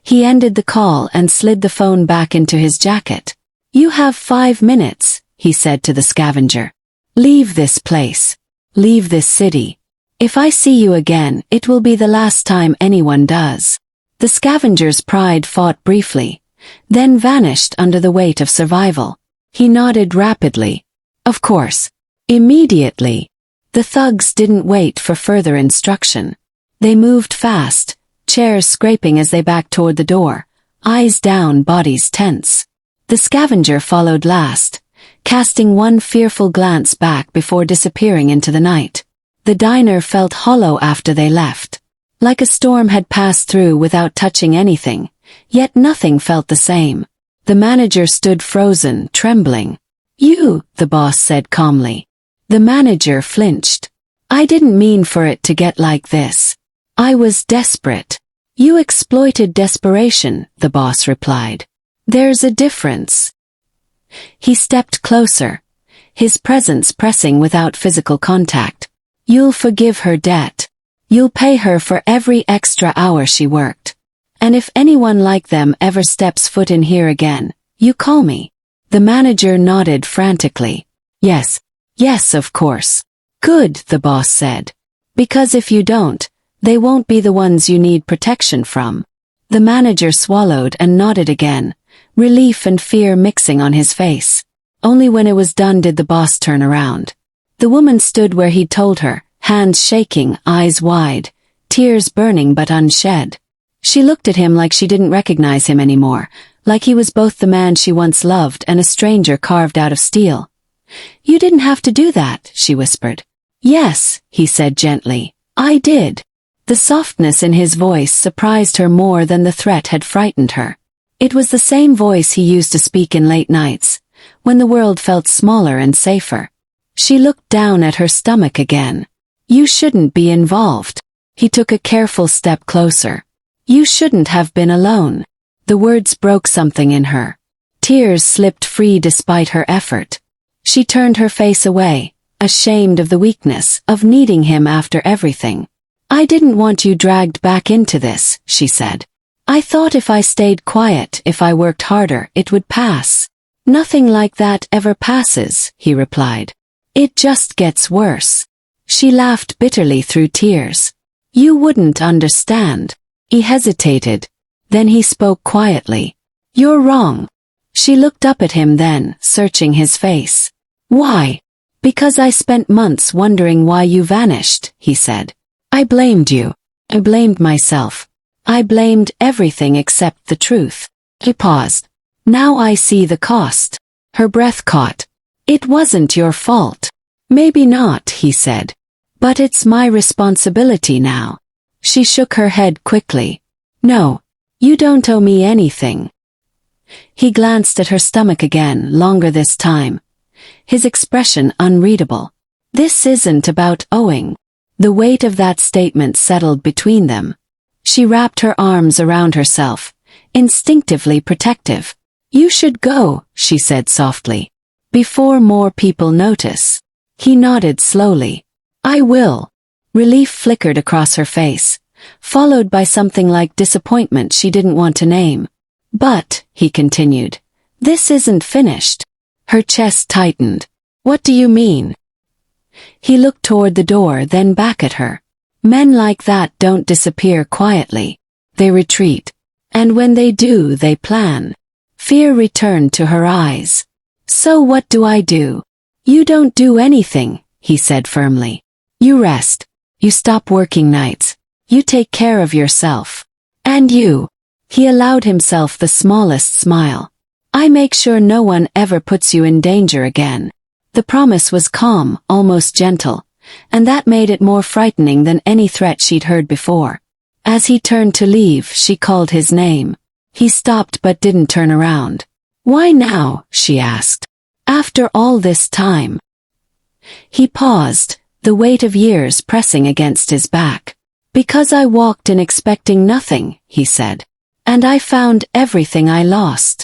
He ended the call and slid the phone back into his jacket. You have 5 minutes, he said to the scavenger. Leave this place. Leave this city. If I see you again, it will be the last time anyone does. The scavenger's pride fought briefly, then vanished under the weight of survival. He nodded rapidly. Of course. Immediately. The thugs didn't wait for further instruction. They moved fast, chairs scraping as they backed toward the door, eyes down, bodies tense. The scavenger followed last, casting one fearful glance back before disappearing into the night. The diner felt hollow after they left. Like a storm had passed through without touching anything, yet nothing felt the same. The manager stood frozen, trembling. You, the boss said calmly. The manager flinched. I didn't mean for it to get like this. I was desperate. You exploited desperation, the boss replied. There's a difference. He stepped closer, his presence pressing without physical contact. You'll forgive her debt. You'll pay her for every extra hour she worked. And if anyone like them ever steps foot in here again, you call me. The manager nodded frantically. Yes. Yes, of course. Good, the boss said. Because if you don't, they won't be the ones you need protection from. The manager swallowed and nodded again, relief and fear mixing on his face. Only when it was done did the boss turn around. The woman stood where he'd told her, hands shaking, eyes wide, tears burning but unshed. She looked at him like she didn't recognize him anymore, like he was both the man she once loved and a stranger carved out of steel. You didn't have to do that, she whispered. Yes, he said gently, I did. The softness in his voice surprised her more than the threat had frightened her. It was the same voice he used to speak in late nights, when the world felt smaller and safer. She looked down at her stomach again. You shouldn't be involved. He took a careful step closer. You shouldn't have been alone. The words broke something in her. Tears slipped free despite her effort. She turned her face away, ashamed of the weakness of needing him after everything. I didn't want you dragged back into this, she said. I thought if I stayed quiet, if I worked harder, it would pass. Nothing like that ever passes, he replied. It just gets worse. She laughed bitterly through tears. You wouldn't understand. He hesitated. Then he spoke quietly. You're wrong. She looked up at him then, searching his face. Why? Because I spent months wondering why you vanished, he said. I blamed you. I blamed myself. I blamed everything except the truth. He paused. Now I see the cost. Her breath caught. It wasn't your fault. Maybe not, he said. But it's my responsibility now. She shook her head quickly. No, you don't owe me anything. He glanced at her stomach again, longer this time. His expression unreadable. This isn't about owing. The weight of that statement settled between them. She wrapped her arms around herself, instinctively protective. You should go, she said softly. Before more people notice. He nodded slowly. I will. Relief flickered across her face, followed by something like disappointment she didn't want to name. But, he continued, this isn't finished. Her chest tightened. What do you mean? He looked toward the door, then back at her. Men like that don't disappear quietly. They retreat. And when they do, they plan. Fear returned to her eyes. So what do I do? You don't do anything, he said firmly. You rest. You stop working nights. You take care of yourself. And you. He allowed himself the smallest smile. I make sure no one ever puts you in danger again. The promise was calm, almost gentle, and that made it more frightening than any threat she'd heard before. As he turned to leave, she called his name. He stopped but didn't turn around. Why now? She asked. After all this time. He paused, the weight of years pressing against his back. Because I walked in expecting nothing, he said. And I found everything I lost.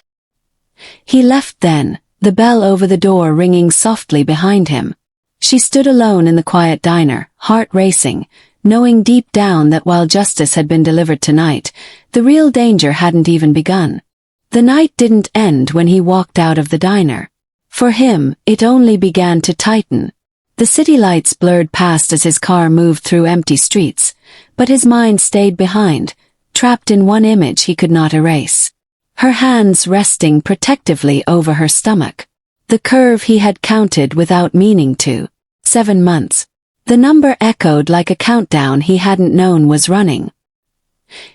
He left then, the bell over the door ringing softly behind him. She stood alone in the quiet diner, heart racing, knowing deep down that while justice had been delivered tonight, the real danger hadn't even begun. The night didn't end when he walked out of the diner. For him, it only began to tighten. The city lights blurred past as his car moved through empty streets, but his mind stayed behind, trapped in one image he could not erase. Her hands resting protectively over her stomach. The curve he had counted without meaning to. 7 months. The number echoed like a countdown he hadn't known was running.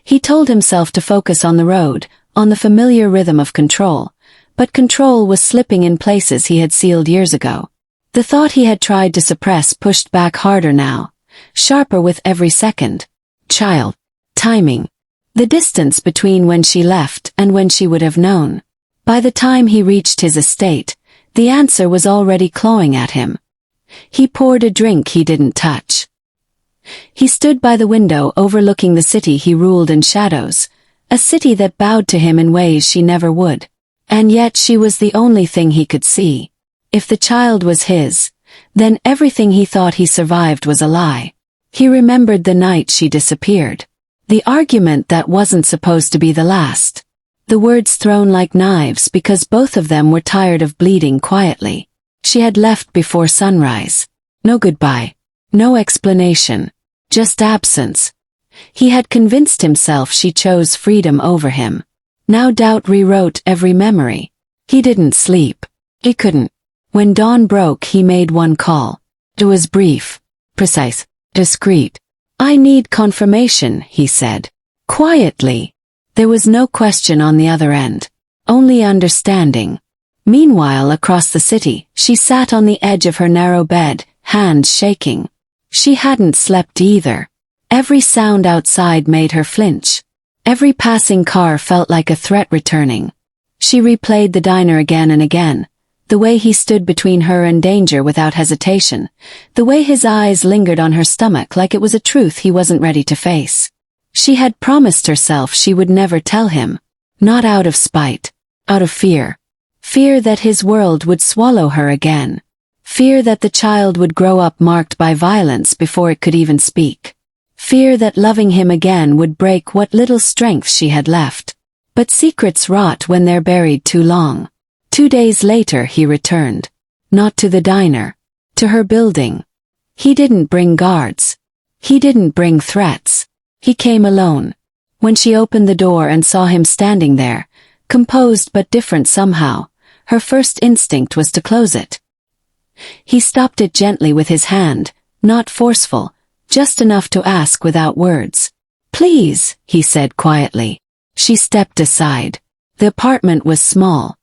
He told himself to focus on the road, on the familiar rhythm of control, but control was slipping in places he had sealed years ago. The thought he had tried to suppress pushed back harder now, sharper with every second. Child. Timing. The distance between when she left and when she would have known. By the time he reached his estate, the answer was already clawing at him. He poured a drink he didn't touch. He stood by the window overlooking the city he ruled in shadows, a city that bowed to him in ways she never would. And yet she was the only thing he could see. If the child was his, then everything he thought he survived was a lie. He remembered the night she disappeared. The argument that wasn't supposed to be the last. The words thrown like knives because both of them were tired of bleeding quietly. She had left before sunrise. No goodbye. No explanation. Just absence. He had convinced himself she chose freedom over him. Now doubt rewrote every memory. He didn't sleep. He couldn't. When dawn broke he made one call. It was brief. Precise. Discreet. I need confirmation, he said. Quietly. There was no question on the other end. Only understanding. Meanwhile, across the city, she sat on the edge of her narrow bed, hands shaking. She hadn't slept either. Every sound outside made her flinch. Every passing car felt like a threat returning. She replayed the diner again and again. The way he stood between her and danger without hesitation. The way his eyes lingered on her stomach like it was a truth he wasn't ready to face. She had promised herself she would never tell him. Not out of spite. Out of fear. Fear that his world would swallow her again. Fear that the child would grow up marked by violence before it could even speak. Fear that loving him again would break what little strength she had left. But secrets rot when they're buried too long. 2 days later he returned. Not to the diner. To her building. He didn't bring guards. He didn't bring threats. He came alone. When she opened the door and saw him standing there, composed but different somehow. Her first instinct was to close it. He stopped it gently with his hand, not forceful, just enough to ask without words. "Please," he said quietly. She stepped aside. The apartment was small.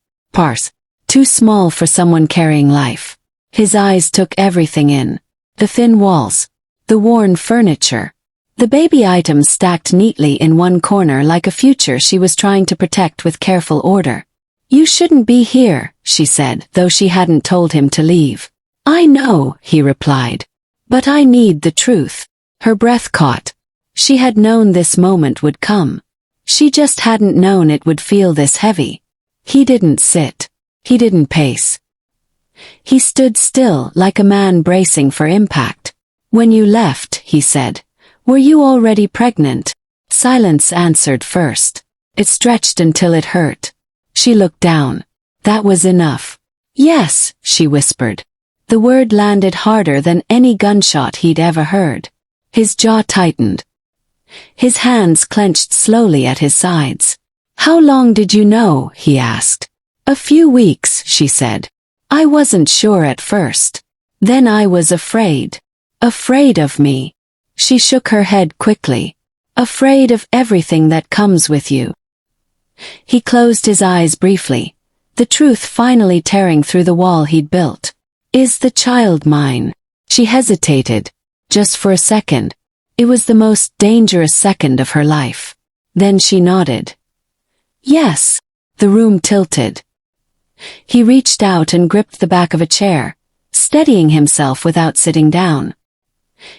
Too small for someone carrying life. His eyes took everything in. The thin walls. The worn furniture. The baby items stacked neatly in one corner like a future she was trying to protect with careful order. "You shouldn't be here," she said, though she hadn't told him to leave. "I know," he replied. "But I need the truth." Her breath caught. She had known this moment would come. She just hadn't known it would feel this heavy. He didn't sit. He didn't pace. He stood still like a man bracing for impact. "When you left," he said, "were you already pregnant?" Silence answered first. It stretched until it hurt. She looked down. That was enough. "Yes," she whispered. The word landed harder than any gunshot he'd ever heard. His jaw tightened. His hands clenched slowly at his sides. "How long did you know?" he asked. "A few weeks," she said. "I wasn't sure at first. Then I was afraid. Afraid of me." She shook her head quickly. "Afraid of everything that comes with you." He closed his eyes briefly, the truth finally tearing through the wall he'd built. "Is the child mine?" She hesitated. Just for a second. It was the most dangerous second of her life. Then she nodded. "Yes." The room tilted. He reached out and gripped the back of a chair, steadying himself without sitting down.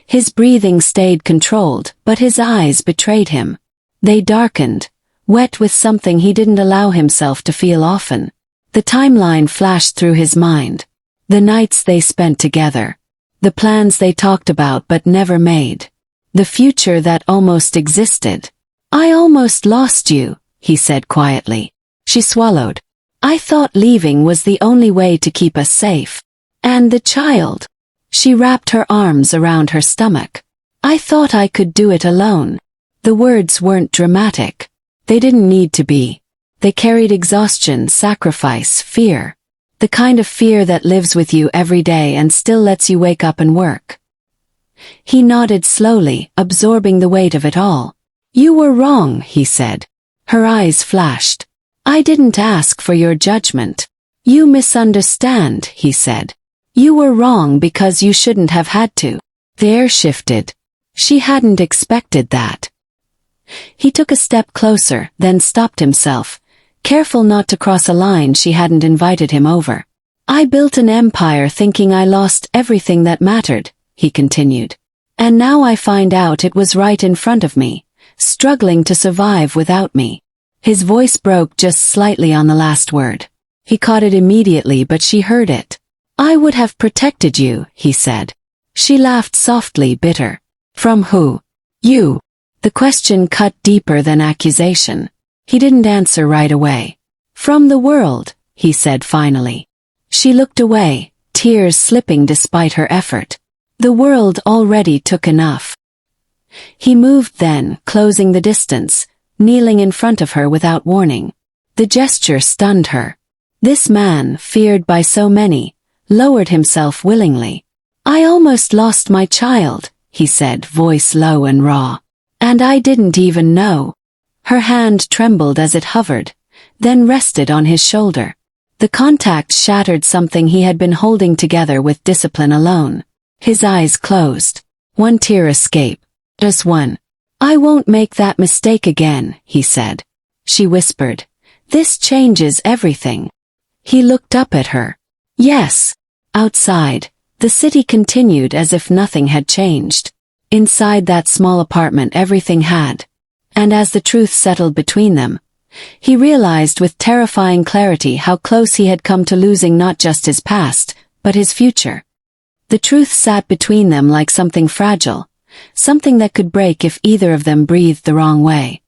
His breathing stayed controlled, but his eyes betrayed him. They darkened, wet with something he didn't allow himself to feel often. The timeline flashed through his mind. The nights they spent together. The plans they talked about but never made. The future that almost existed. "I almost lost you," he said quietly. She swallowed. "I thought leaving was the only way to keep us safe. And the child." She wrapped her arms around her stomach. "I thought I could do it alone." The words weren't dramatic. They didn't need to be. They carried exhaustion, sacrifice, fear. The kind of fear that lives with you every day and still lets you wake up and work. He nodded slowly, absorbing the weight of it all. "You were wrong," he said. Her eyes flashed. "I didn't ask for your judgment." "You misunderstand," he said. "You were wrong because you shouldn't have had to." The air shifted. She hadn't expected that. He took a step closer, then stopped himself, careful not to cross a line she hadn't invited him over. "I built an empire thinking I lost everything that mattered," he continued. "And now I find out it was right in front of me, struggling to survive without me." His voice broke just slightly on the last word. He caught it immediately, but she heard it. "I would have protected you," he said. She laughed softly, bitter. "From who?" "You." The question cut deeper than accusation. He didn't answer right away. "From the world," he said finally. She looked away, tears slipping despite her effort. The world already took enough. He moved then, closing the distance, kneeling in front of her without warning. The gesture stunned her. This man, feared by so many, lowered himself willingly. "I almost lost my child," he said, voice low and raw. "And I didn't even know." Her hand trembled as it hovered, then rested on his shoulder. The contact shattered something he had been holding together with discipline alone. His eyes closed. One tear escaped. Just one. "I won't make that mistake again," he said. She whispered. "This changes everything." He looked up at her. "Yes." Outside, the city continued as if nothing had changed. Inside that small apartment everything had. And as the truth settled between them, he realized with terrifying clarity how close he had come to losing not just his past, but his future. The truth sat between them like something fragile, something that could break if either of them breathed the wrong way.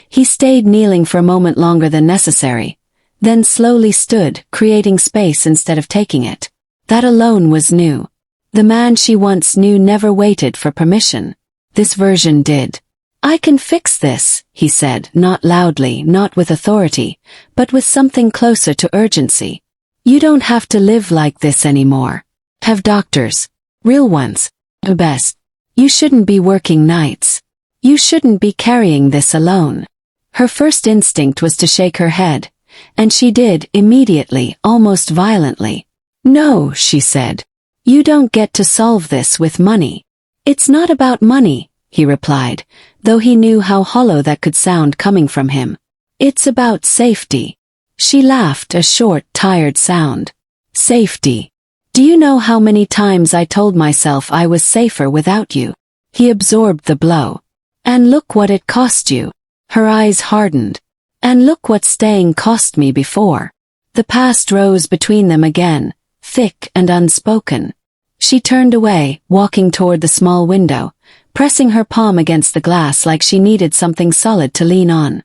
He stayed kneeling for a moment longer than necessary, then slowly stood, creating space instead of taking it. That alone was new. The man she once knew never waited for permission. This version did. I can fix this, he said, not loudly, not with authority, but with something closer to urgency. You don't have to live like this anymore. Have doctors. Real ones. The best. You shouldn't be working nights. You shouldn't be carrying this alone. Her first instinct was to shake her head, and she did immediately, almost violently. No, she said. You don't get to solve this with money. It's not about money, he replied, though he knew how hollow that could sound coming from him. It's about safety. She laughed, a short, tired sound. Safety. Do you know how many times I told myself I was safer without you? He absorbed the blow. And look what it cost you. Her eyes hardened. And look what staying cost me before. The past rose between them again, thick and unspoken. She turned away, walking toward the small window, pressing her palm against the glass like she needed something solid to lean on.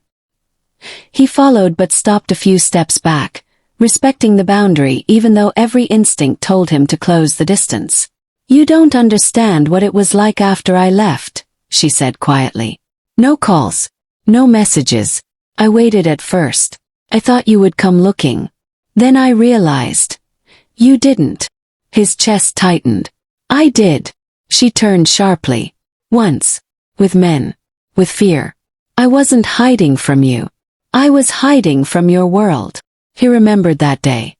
He followed but stopped a few steps back, respecting the boundary even though every instinct told him to close the distance. You don't understand what it was like after I left, she said quietly. No calls. No messages. I waited at first. I thought you would come looking. Then I realized. You didn't. His chest tightened. I did. She turned sharply. Once. With men. With fear. I wasn't hiding from you. I was hiding from your world. He remembered that day.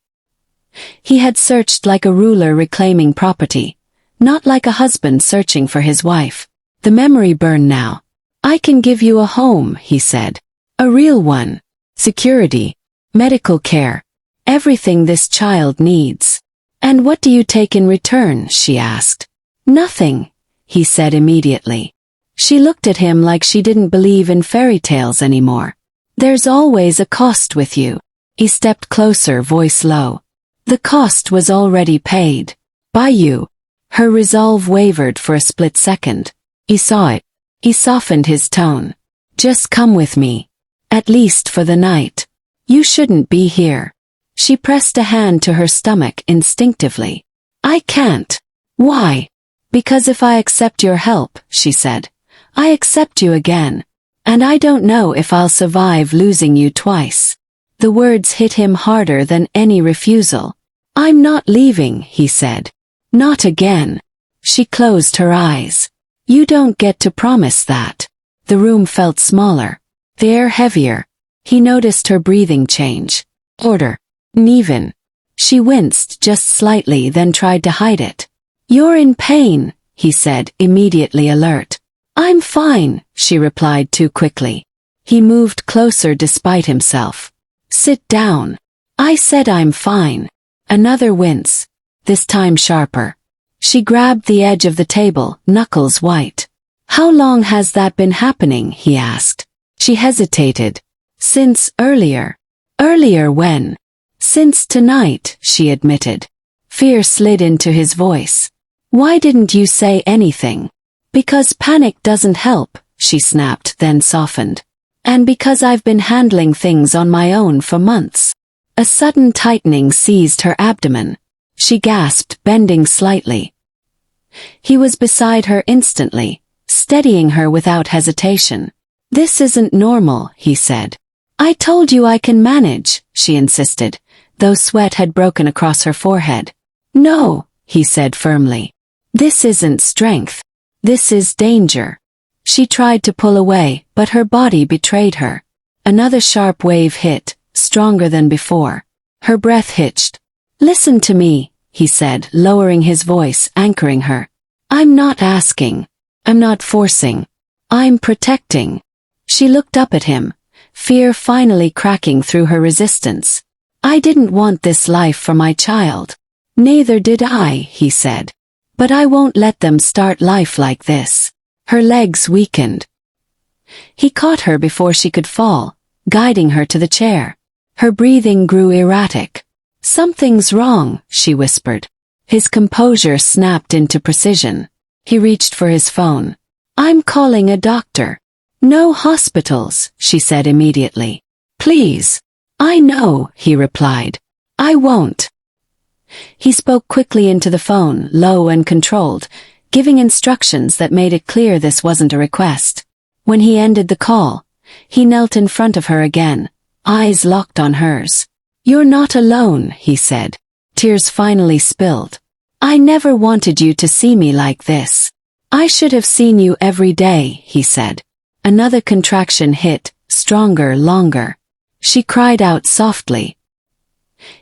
He had searched like a ruler reclaiming property, not like a husband searching for his wife. The memory burned now. I can give you a home, he said. A real one. Security. Medical care. Everything this child needs. And what do you take in return, she asked. Nothing, he said immediately. She looked at him like she didn't believe in fairy tales anymore. There's always a cost with you. He stepped closer, voice low. The cost was already paid. By you. Her resolve wavered for a split second. He saw it. He softened his tone. Just come with me. At least for the night. You shouldn't be here. She pressed a hand to her stomach instinctively. I can't. Why? Because if I accept your help, she said, I accept you again. And I don't know if I'll survive losing you twice. The words hit him harder than any refusal. I'm not leaving, he said. Not again. She closed her eyes. You don't get to promise that. The room felt smaller. The air heavier. He noticed her breathing change. Order. Even. She winced just slightly, then tried to hide it. You're in pain, he said, immediately alert. I'm fine, she replied too quickly. He moved closer despite himself. Sit down. I said I'm fine. Another wince. This time sharper. She grabbed the edge of the table, knuckles white. How long has that been happening, he asked. She hesitated. Since earlier. Earlier when? Since tonight, she admitted. Fear slid into his voice. Why didn't you say anything? Because panic doesn't help, she snapped, then softened. And because I've been handling things on my own for months. A sudden tightening seized her abdomen. She gasped, bending slightly. He was beside her instantly, steadying her without hesitation. This isn't normal, he said. I told you I can manage, she insisted, though sweat had broken across her forehead. No, he said firmly. This isn't strength. This is danger. She tried to pull away, but her body betrayed her. Another sharp wave hit, stronger than before. Her breath hitched. Listen to me, he said, lowering his voice, anchoring her. I'm not asking. I'm not forcing. I'm protecting. She looked up at him, fear finally cracking through her resistance. I didn't want this life for my child. Neither did I, he said. But I won't let them start life like this. Her legs weakened. He caught her before she could fall, guiding her to the chair. Her breathing grew erratic. Something's wrong, she whispered. His composure snapped into precision. He reached for his phone. I'm calling a doctor. No hospitals, she said immediately. Please. I know, he replied. I won't. He spoke quickly into the phone, low and controlled, giving instructions that made it clear this wasn't a request. When he ended the call, he knelt in front of her again, eyes locked on hers. "You're not alone," he said. Tears finally spilled. "I never wanted you to see me like this. I should have seen you every day," he said. Another contraction hit, stronger, longer. She cried out softly.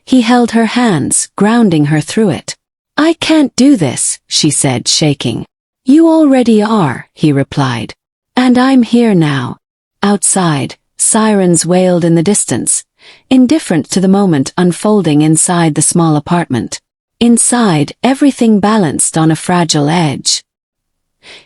He held her hands, grounding her through it. "I can't do this," she said, shaking. "You already are," he replied. "And I'm here now." Outside, sirens wailed in the distance, indifferent to the moment unfolding inside the small apartment. Inside, everything balanced on a fragile edge.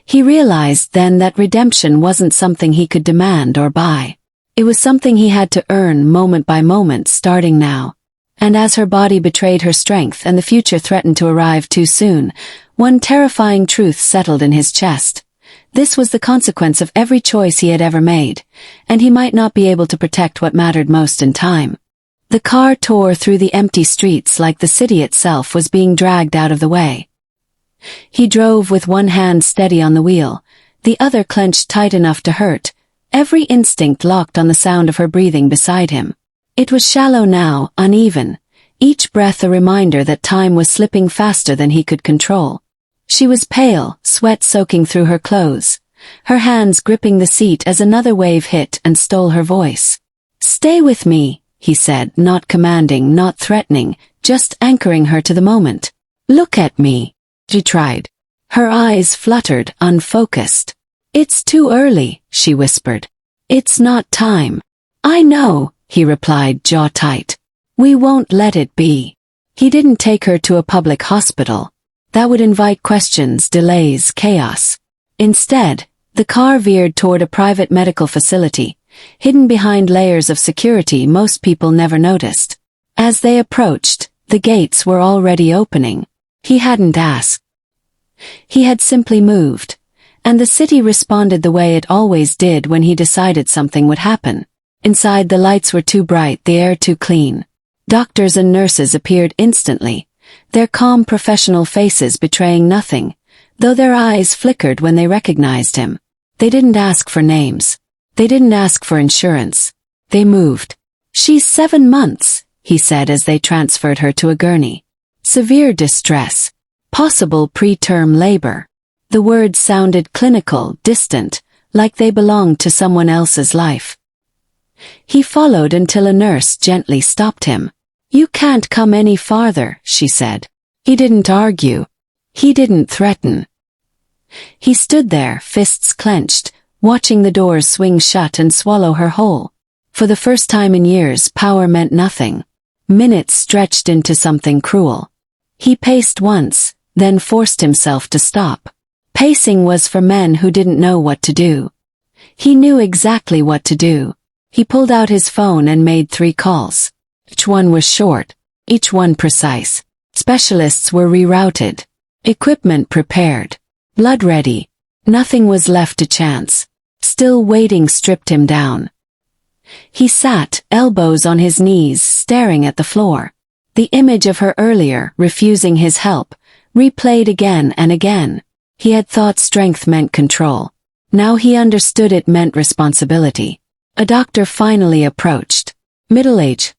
He realized then that redemption wasn't something he could demand or buy. It was something he had to earn moment by moment, starting now. And as her body betrayed her strength and the future threatened to arrive too soon, one terrifying truth settled in his chest. This was the consequence of every choice he had ever made, and he might not be able to protect what mattered most in time. The car tore through the empty streets like the city itself was being dragged out of the way. He drove with one hand steady on the wheel, the other clenched tight enough to hurt, every instinct locked on the sound of her breathing beside him. It was shallow now, uneven, each breath a reminder that time was slipping faster than he could control. She was pale, sweat soaking through her clothes, her hands gripping the seat as another wave hit and stole her voice. "Stay with me," he said, not commanding, not threatening, just anchoring her to the moment. "Look at me." She tried. Her eyes fluttered, unfocused. "It's too early," she whispered. "It's not time." "I know," he replied, jaw tight. "We won't let it be." He didn't take her to a public hospital. That would invite questions, delays, chaos. Instead, the car veered toward a private medical facility, hidden behind layers of security most people never noticed. As they approached, the gates were already opening. He hadn't asked. He had simply moved, and the city responded the way it always did when he decided something would happen. Inside, the lights were too bright, the air too clean. Doctors and nurses appeared instantly, their calm professional faces betraying nothing, though their eyes flickered when they recognized him. They didn't ask for names. They didn't ask for insurance. They moved. "She's 7 months," he said as they transferred her to a gurney. "Severe distress. Possible preterm labor." The words sounded clinical, distant, like they belonged to someone else's life. He followed until a nurse gently stopped him. "You can't come any farther," she said. He didn't argue. He didn't threaten. He stood there, fists clenched, watching the doors swing shut and swallow her whole. For the first time in years, power meant nothing. Minutes stretched into something cruel. He paced once, then forced himself to stop. Pacing was for men who didn't know what to do. He knew exactly what to do. He pulled out his phone and made 3 calls. Each one was short, each one precise. Specialists were rerouted. Equipment prepared. Blood ready. Nothing was left to chance. Still waiting stripped him down. He sat, elbows on his knees, staring at the floor. The image of her earlier, refusing his help, replayed again and again. He had thought strength meant control. Now he understood it meant responsibility. A doctor finally approached. Middle-aged,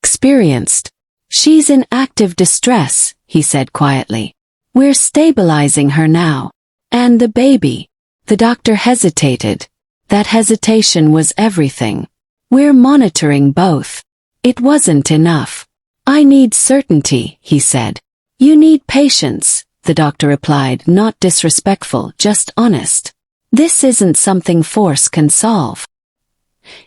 experienced. "She's in active distress," he said quietly. "We're stabilizing her now. And the baby." The doctor hesitated. That hesitation was everything. "We're monitoring both." It wasn't enough. "I need certainty," he said. "You need patience," the doctor replied, not disrespectful, just honest. "This isn't something force can solve."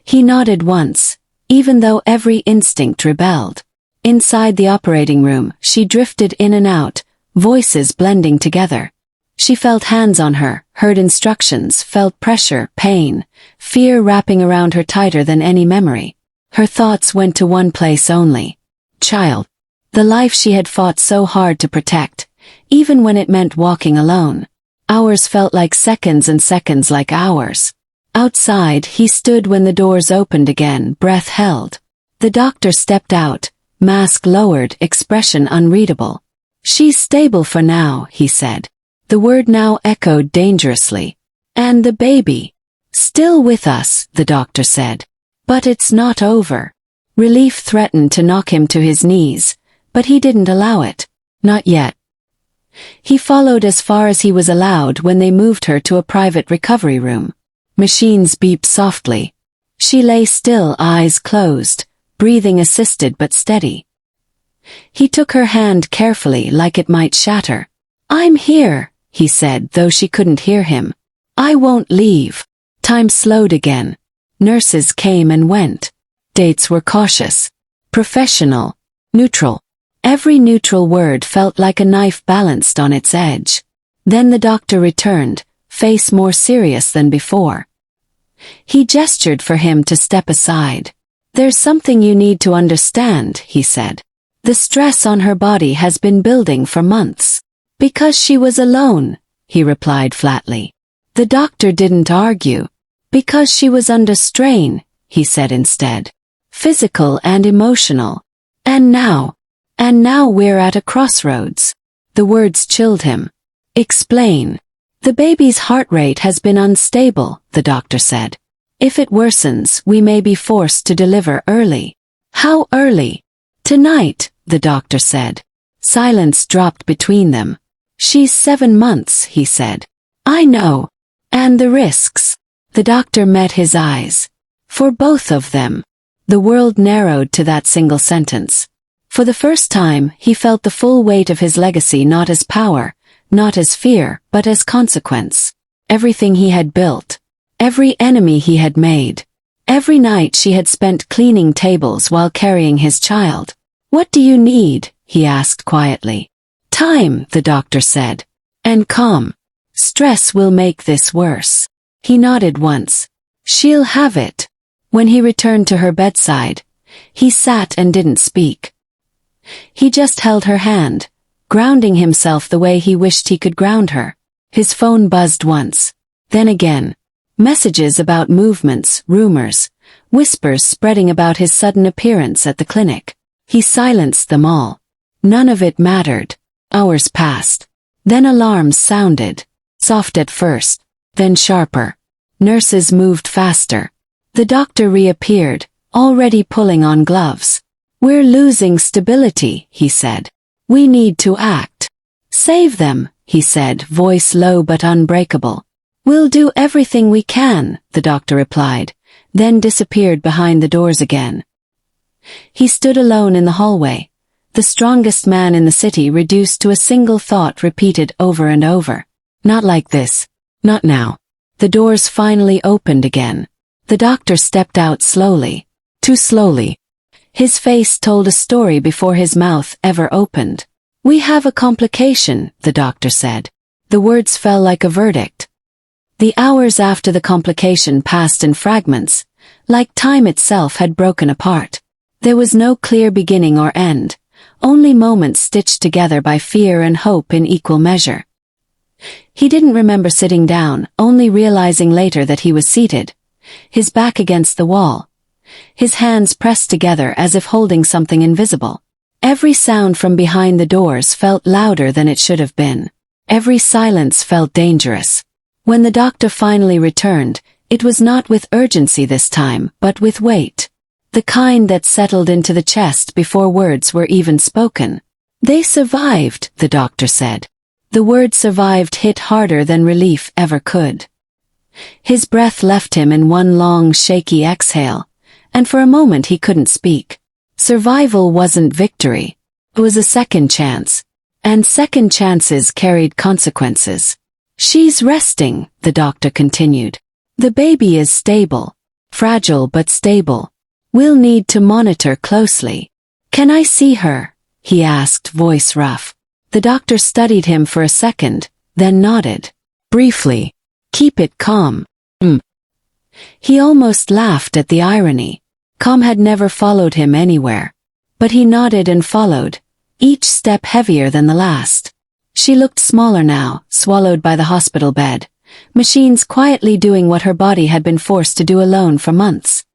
He nodded once, even though every instinct rebelled. Inside the operating room, she drifted in and out, voices blending together. She felt hands on her, heard instructions, felt pressure, pain, fear wrapping around her tighter than any memory. Her thoughts went to one place only. Child. The life she had fought so hard to protect, even when it meant walking alone. Hours felt like seconds and seconds like hours. Outside, he stood when the doors opened again, breath held. The doctor stepped out, mask lowered, expression unreadable. "She's stable for now," he said. The word now echoed dangerously. "And the baby?" Still with us, the doctor said. But it's not over. Relief threatened to knock him to his knees, but he didn't allow it. Not yet. He followed as far as he was allowed when they moved her to a private recovery room. Machines beeped softly. She lay still, eyes closed, breathing assisted but steady. He took her hand carefully like it might shatter. "I'm here," he said, though she couldn't hear him. "I won't leave." Time slowed again. Nurses came and went. Dates were cautious, professional, neutral. Every neutral word felt like a knife balanced on its edge. Then the doctor returned, face more serious than before. He gestured for him to step aside. "There's something you need to understand," he said. "The stress on her body has been building for months." "Because she was alone," he replied flatly. The doctor didn't argue. "Because she was under strain," he said instead. "Physical and emotional. And now we're at a crossroads." The words chilled him. "Explain." "The baby's heart rate has been unstable," the doctor said. "If it worsens, we may be forced to deliver early." "How early?" "Tonight," the doctor said. Silence dropped between them. "She's 7 months," he said. "I know. And the risks." The doctor met his eyes. "For both of them." The world narrowed to that single sentence. For the first time, he felt the full weight of his legacy, not as power, not as fear, but as consequence. Everything he had built. Every enemy he had made. Every night she had spent cleaning tables while carrying his child. "What do you need?" he asked quietly. "Time," the doctor said. "And calm. Stress will make this worse." He nodded once. "She'll have it." When he returned to her bedside, he sat and didn't speak. He just held her hand, grounding himself the way he wished he could ground her. His phone buzzed once. Then again. Messages about movements, rumors, whispers spreading about his sudden appearance at the clinic. He silenced them all. None of it mattered. Hours passed. Then alarms sounded. Soft at first, then sharper. Nurses moved faster. The doctor reappeared, already pulling on gloves. "We're losing stability," he said. "We need to act." "Save them," he said, voice low but unbreakable. "We'll do everything we can," the doctor replied, then disappeared behind the doors again. He stood alone in the hallway, the strongest man in the city reduced to a single thought repeated over and over. Not like this. Not now. The doors finally opened again. The doctor stepped out slowly. Too slowly. His face told a story before his mouth ever opened. "We have a complication," the doctor said. The words fell like a verdict. The hours after the complication passed in fragments, like time itself had broken apart. There was no clear beginning or end, only moments stitched together by fear and hope in equal measure. He didn't remember sitting down, only realizing later that he was seated, his back against the wall, his hands pressed together as if holding something invisible. Every sound from behind the doors felt louder than it should have been. Every silence felt dangerous. When the doctor finally returned, it was not with urgency this time, but with weight. The kind that settled into the chest before words were even spoken. "They survived," the doctor said. The word survived hit harder than relief ever could. His breath left him in one long, shaky exhale, and for a moment he couldn't speak. Survival wasn't victory. It was a second chance. And second chances carried consequences. "She's resting," the doctor continued. "The baby is stable. Fragile but stable. We'll need to monitor closely." "Can I see her?" he asked, voice rough. The doctor studied him for a second, then nodded. Briefly. "Keep it calm." He almost laughed at the irony. Calm had never followed him anywhere. But he nodded and followed, each step heavier than the last. She looked smaller now, swallowed by the hospital bed, machines quietly doing what her body had been forced to do alone for months.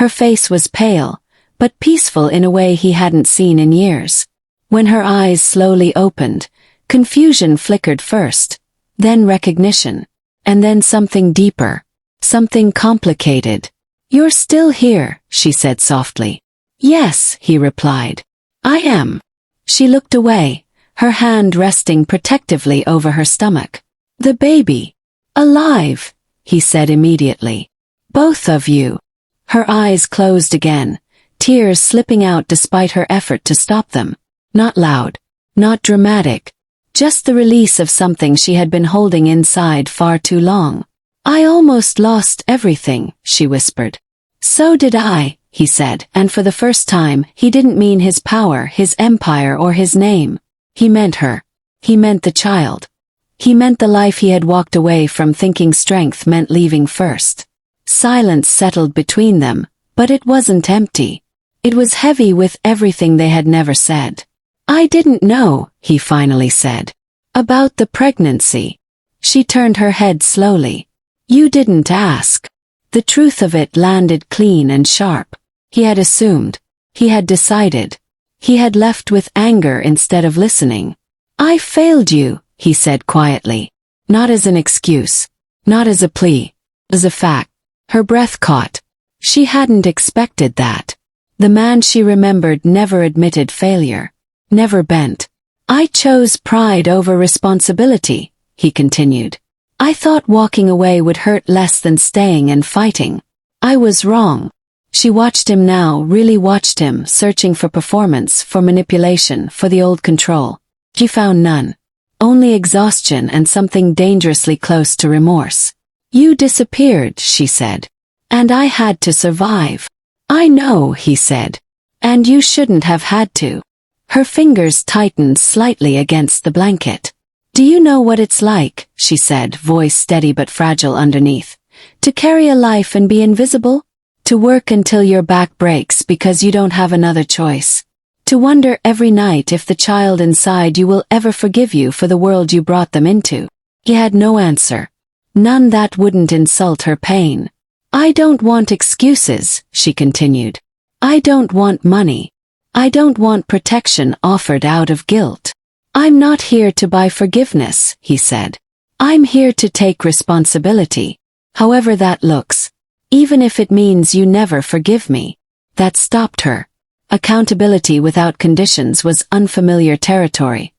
Her face was pale, but peaceful in a way he hadn't seen in years. When her eyes slowly opened, confusion flickered first, then recognition, and then something deeper, Something complicated. You're still here, she said softly. Yes, he replied. I am. She looked away, her hand resting protectively over her stomach. The baby. Alive, he said immediately. Both of you. Her eyes closed again, tears slipping out despite her effort to stop them. Not loud, not dramatic, just the release of something she had been holding inside far too long. I almost lost everything, she whispered. So did I, he said, and for the first time, he didn't mean his power, his empire, or his name. He meant her. He meant the child. He meant the life he had walked away from thinking strength meant leaving first. Silence settled between them, but it wasn't empty. It was heavy with everything they had never said. I didn't know, he finally said. About the pregnancy. She turned her head slowly. You didn't ask. The truth of it landed clean and sharp. He had assumed. He had decided. He had left with anger instead of listening. I failed you, he said quietly. Not as an excuse. Not as a plea. As a fact. Her breath caught. She hadn't expected that. The man she remembered never admitted failure. Never bent. I chose pride over responsibility, he continued. I thought walking away would hurt less than staying and fighting. I was wrong. She watched him now, really watched him, searching for performance, for manipulation, for the old control. She found none. Only exhaustion and something dangerously close to remorse. You disappeared, she said. And I had to survive. I know, he said. And you shouldn't have had to. Her fingers tightened slightly against the blanket. Do you know what it's like, she said, voice steady but fragile underneath. To carry a life and be invisible? To work until your back breaks because you don't have another choice. To wonder every night if the child inside you will ever forgive you for the world you brought them into. He had no answer. None that wouldn't insult her pain. I don't want excuses, she continued. I don't want money. I don't want protection offered out of guilt. I'm not here to buy forgiveness, he said. I'm here to take responsibility. However that looks. Even if it means you never forgive me. That stopped her. Accountability without conditions was unfamiliar territory.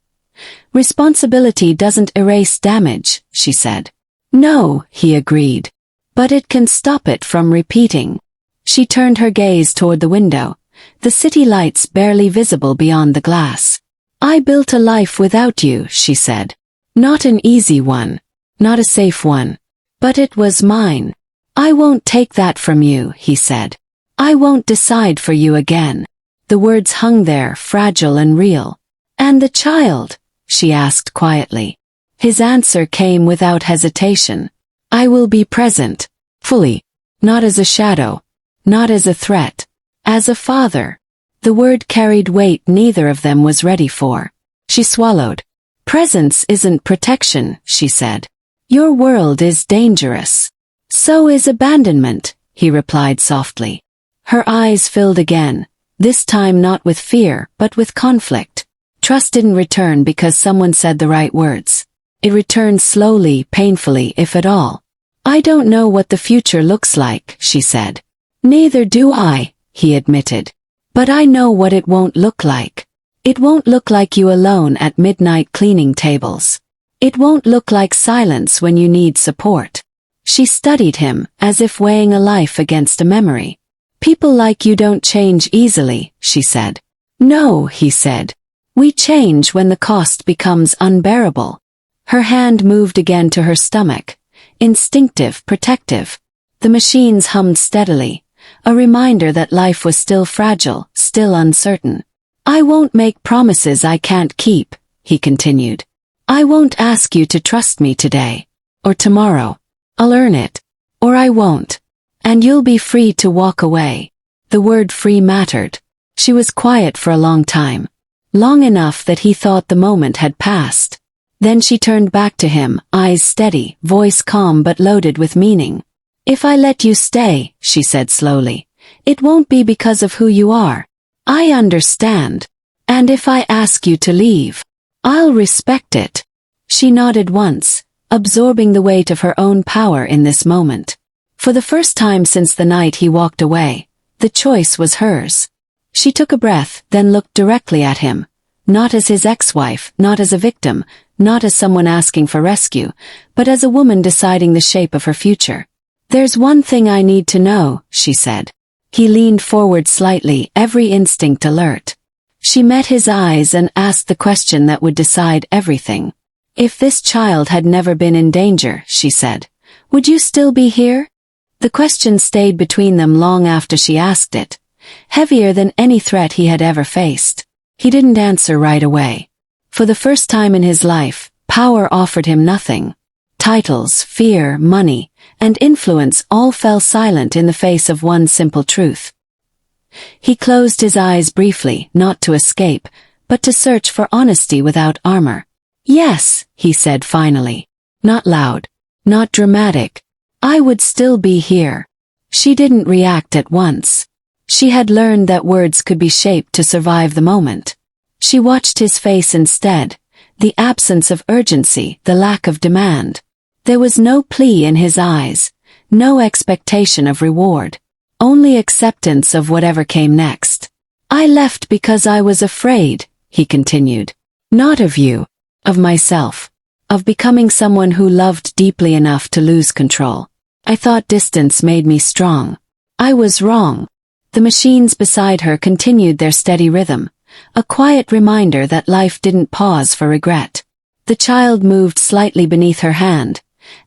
Responsibility doesn't erase damage, she said. No, he agreed. But it can stop it from repeating. She turned her gaze toward the window, the city lights barely visible beyond the glass. I built a life without you, she said. Not an easy one. Not a safe one. But it was mine. I won't take that from you, he said. I won't decide for you again. The words hung there, fragile and real. And the child? She asked quietly. His answer came without hesitation. I will be present. Fully. Not as a shadow. Not as a threat. As a father. The word carried weight neither of them was ready for. She swallowed. Presence isn't protection, she said. Your world is dangerous. So is abandonment, he replied softly. Her eyes filled again, this time not with fear, but with conflict. Trust didn't return because someone said the right words. It returned slowly, painfully, if at all. I don't know what the future looks like, she said. Neither do I, he admitted. But I know what it won't look like. It won't look like you alone at midnight cleaning tables. It won't look like silence when you need support. She studied him, as if weighing a life against a memory. People like you don't change easily, she said. No, he said. We change when the cost becomes unbearable. Her hand moved again to her stomach. Instinctive, protective. The machines hummed steadily. A reminder that life was still fragile, still uncertain. I won't make promises I can't keep, he continued. I won't ask you to trust me today. Or tomorrow. I'll earn it. Or I won't. And you'll be free to walk away. The word free mattered. She was quiet for a long time. Long enough that he thought the moment had passed. Then she turned back to him, eyes steady, voice calm but loaded with meaning. If I let you stay, she said slowly, it won't be because of who you are. I understand. And if I ask you to leave, I'll respect it. She nodded once, absorbing the weight of her own power in this moment. For the first time since the night he walked away, the choice was hers. She took a breath, then looked directly at him. Not as his ex-wife, not as a victim, not as someone asking for rescue, but as a woman deciding the shape of her future. "There's one thing I need to know," she said. He leaned forward slightly, every instinct alert. She met his eyes and asked the question that would decide everything. "If this child had never been in danger," she said, "would you still be here?" The question stayed between them long after she asked it, heavier than any threat he had ever faced. He didn't answer right away. For the first time in his life, power offered him nothing. Titles, fear, money, and influence all fell silent in the face of one simple truth. He closed his eyes briefly, not to escape, but to search for honesty without armor. "Yes," he said finally. Not loud, not dramatic. "I would still be here." She didn't react at once. She had learned that words could be shaped to survive the moment. She watched his face instead, the absence of urgency, the lack of demand. There was no plea in his eyes, no expectation of reward, only acceptance of whatever came next. "I left because I was afraid," he continued. "Not of you, of myself, of becoming someone who loved deeply enough to lose control. I thought distance made me strong. I was wrong." The machines beside her continued their steady rhythm, a quiet reminder that life didn't pause for regret. The child moved slightly beneath her hand,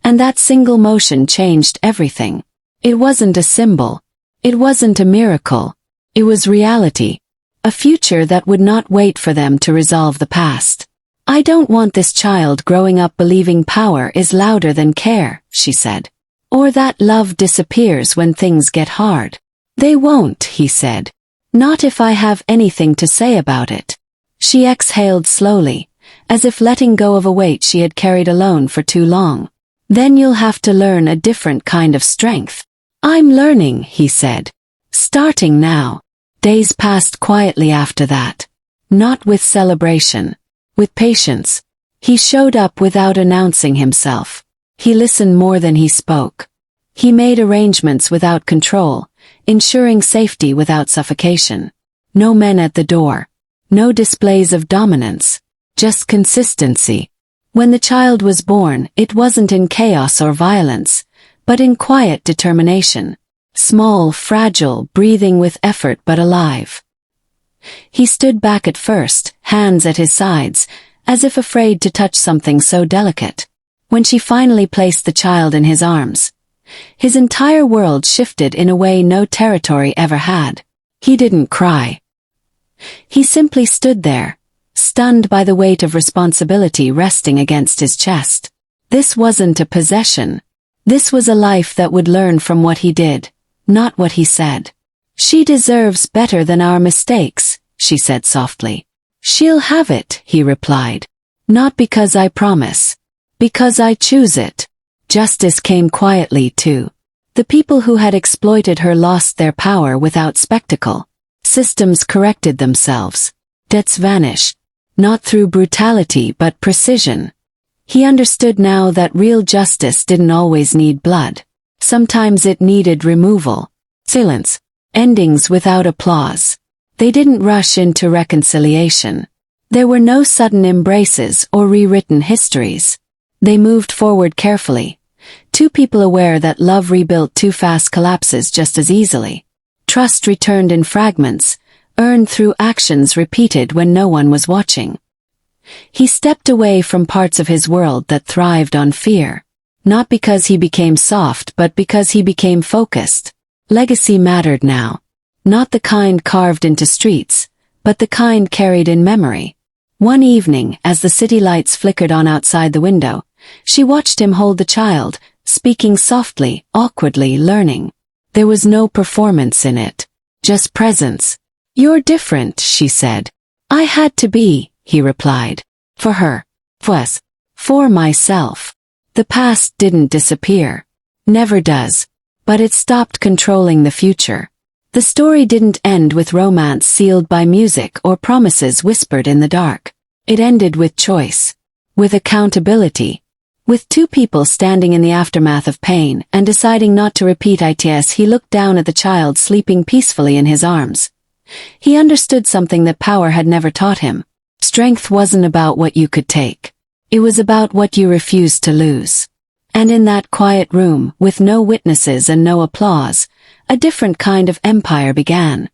and that single motion changed everything. It wasn't a symbol. It wasn't a miracle. It was reality. A future that would not wait for them to resolve the past. "I don't want this child growing up believing power is louder than care," she said. "Or that love disappears when things get hard." "They won't," he said. "Not if I have anything to say about it." She exhaled slowly, as if letting go of a weight she had carried alone for too long. "Then you'll have to learn a different kind of strength." "I'm learning," he said. "Starting now." Days passed quietly after that. Not with celebration. With patience. He showed up without announcing himself. He listened more than he spoke. He made arrangements without control, ensuring safety without suffocation. No men at the door. No displays of dominance. Just consistency. When the child was born, it wasn't in chaos or violence, but in quiet determination. Small, fragile, breathing with effort but alive. He stood back at first, hands at his sides, as if afraid to touch something so delicate. When she finally placed the child in his arms, his entire world shifted in a way no territory ever had. He didn't cry. He simply stood there, stunned by the weight of responsibility resting against his chest. This wasn't a possession. This was a life that would learn from what he did, not what he said. "She deserves better than our mistakes," she said softly. "She'll have it," he replied. "Not because I promise. Because I choose it." Justice came quietly too. The people who had exploited her lost their power without spectacle. Systems corrected themselves. Debts vanished. Not through brutality but precision. He understood now that real justice didn't always need blood. Sometimes it needed removal. Silence. Endings without applause. They didn't rush into reconciliation. There were no sudden embraces or rewritten histories. They moved forward carefully. Two people aware that love rebuilt too fast collapses just as easily. Trust returned in fragments, earned through actions repeated when no one was watching. He stepped away from parts of his world that thrived on fear. Not because he became soft but because he became focused. Legacy mattered now. Not the kind carved into streets, but the kind carried in memory. One evening, as the city lights flickered on outside the window, she watched him hold the child, speaking softly, awkwardly, learning. There was no performance in it. Just presence. "You're different," she said. "I had to be," he replied. "For her. For us. For myself." The past didn't disappear. Never does. But it stopped controlling the future. The story didn't end with romance sealed by music or promises whispered in the dark. It ended with choice. With accountability. With two people standing in the aftermath of pain and deciding not to repeat it, he looked down at the child sleeping peacefully in his arms. He understood something that power had never taught him. Strength wasn't about what you could take. It was about what you refused to lose. And in that quiet room, with no witnesses and no applause, a different kind of empire began.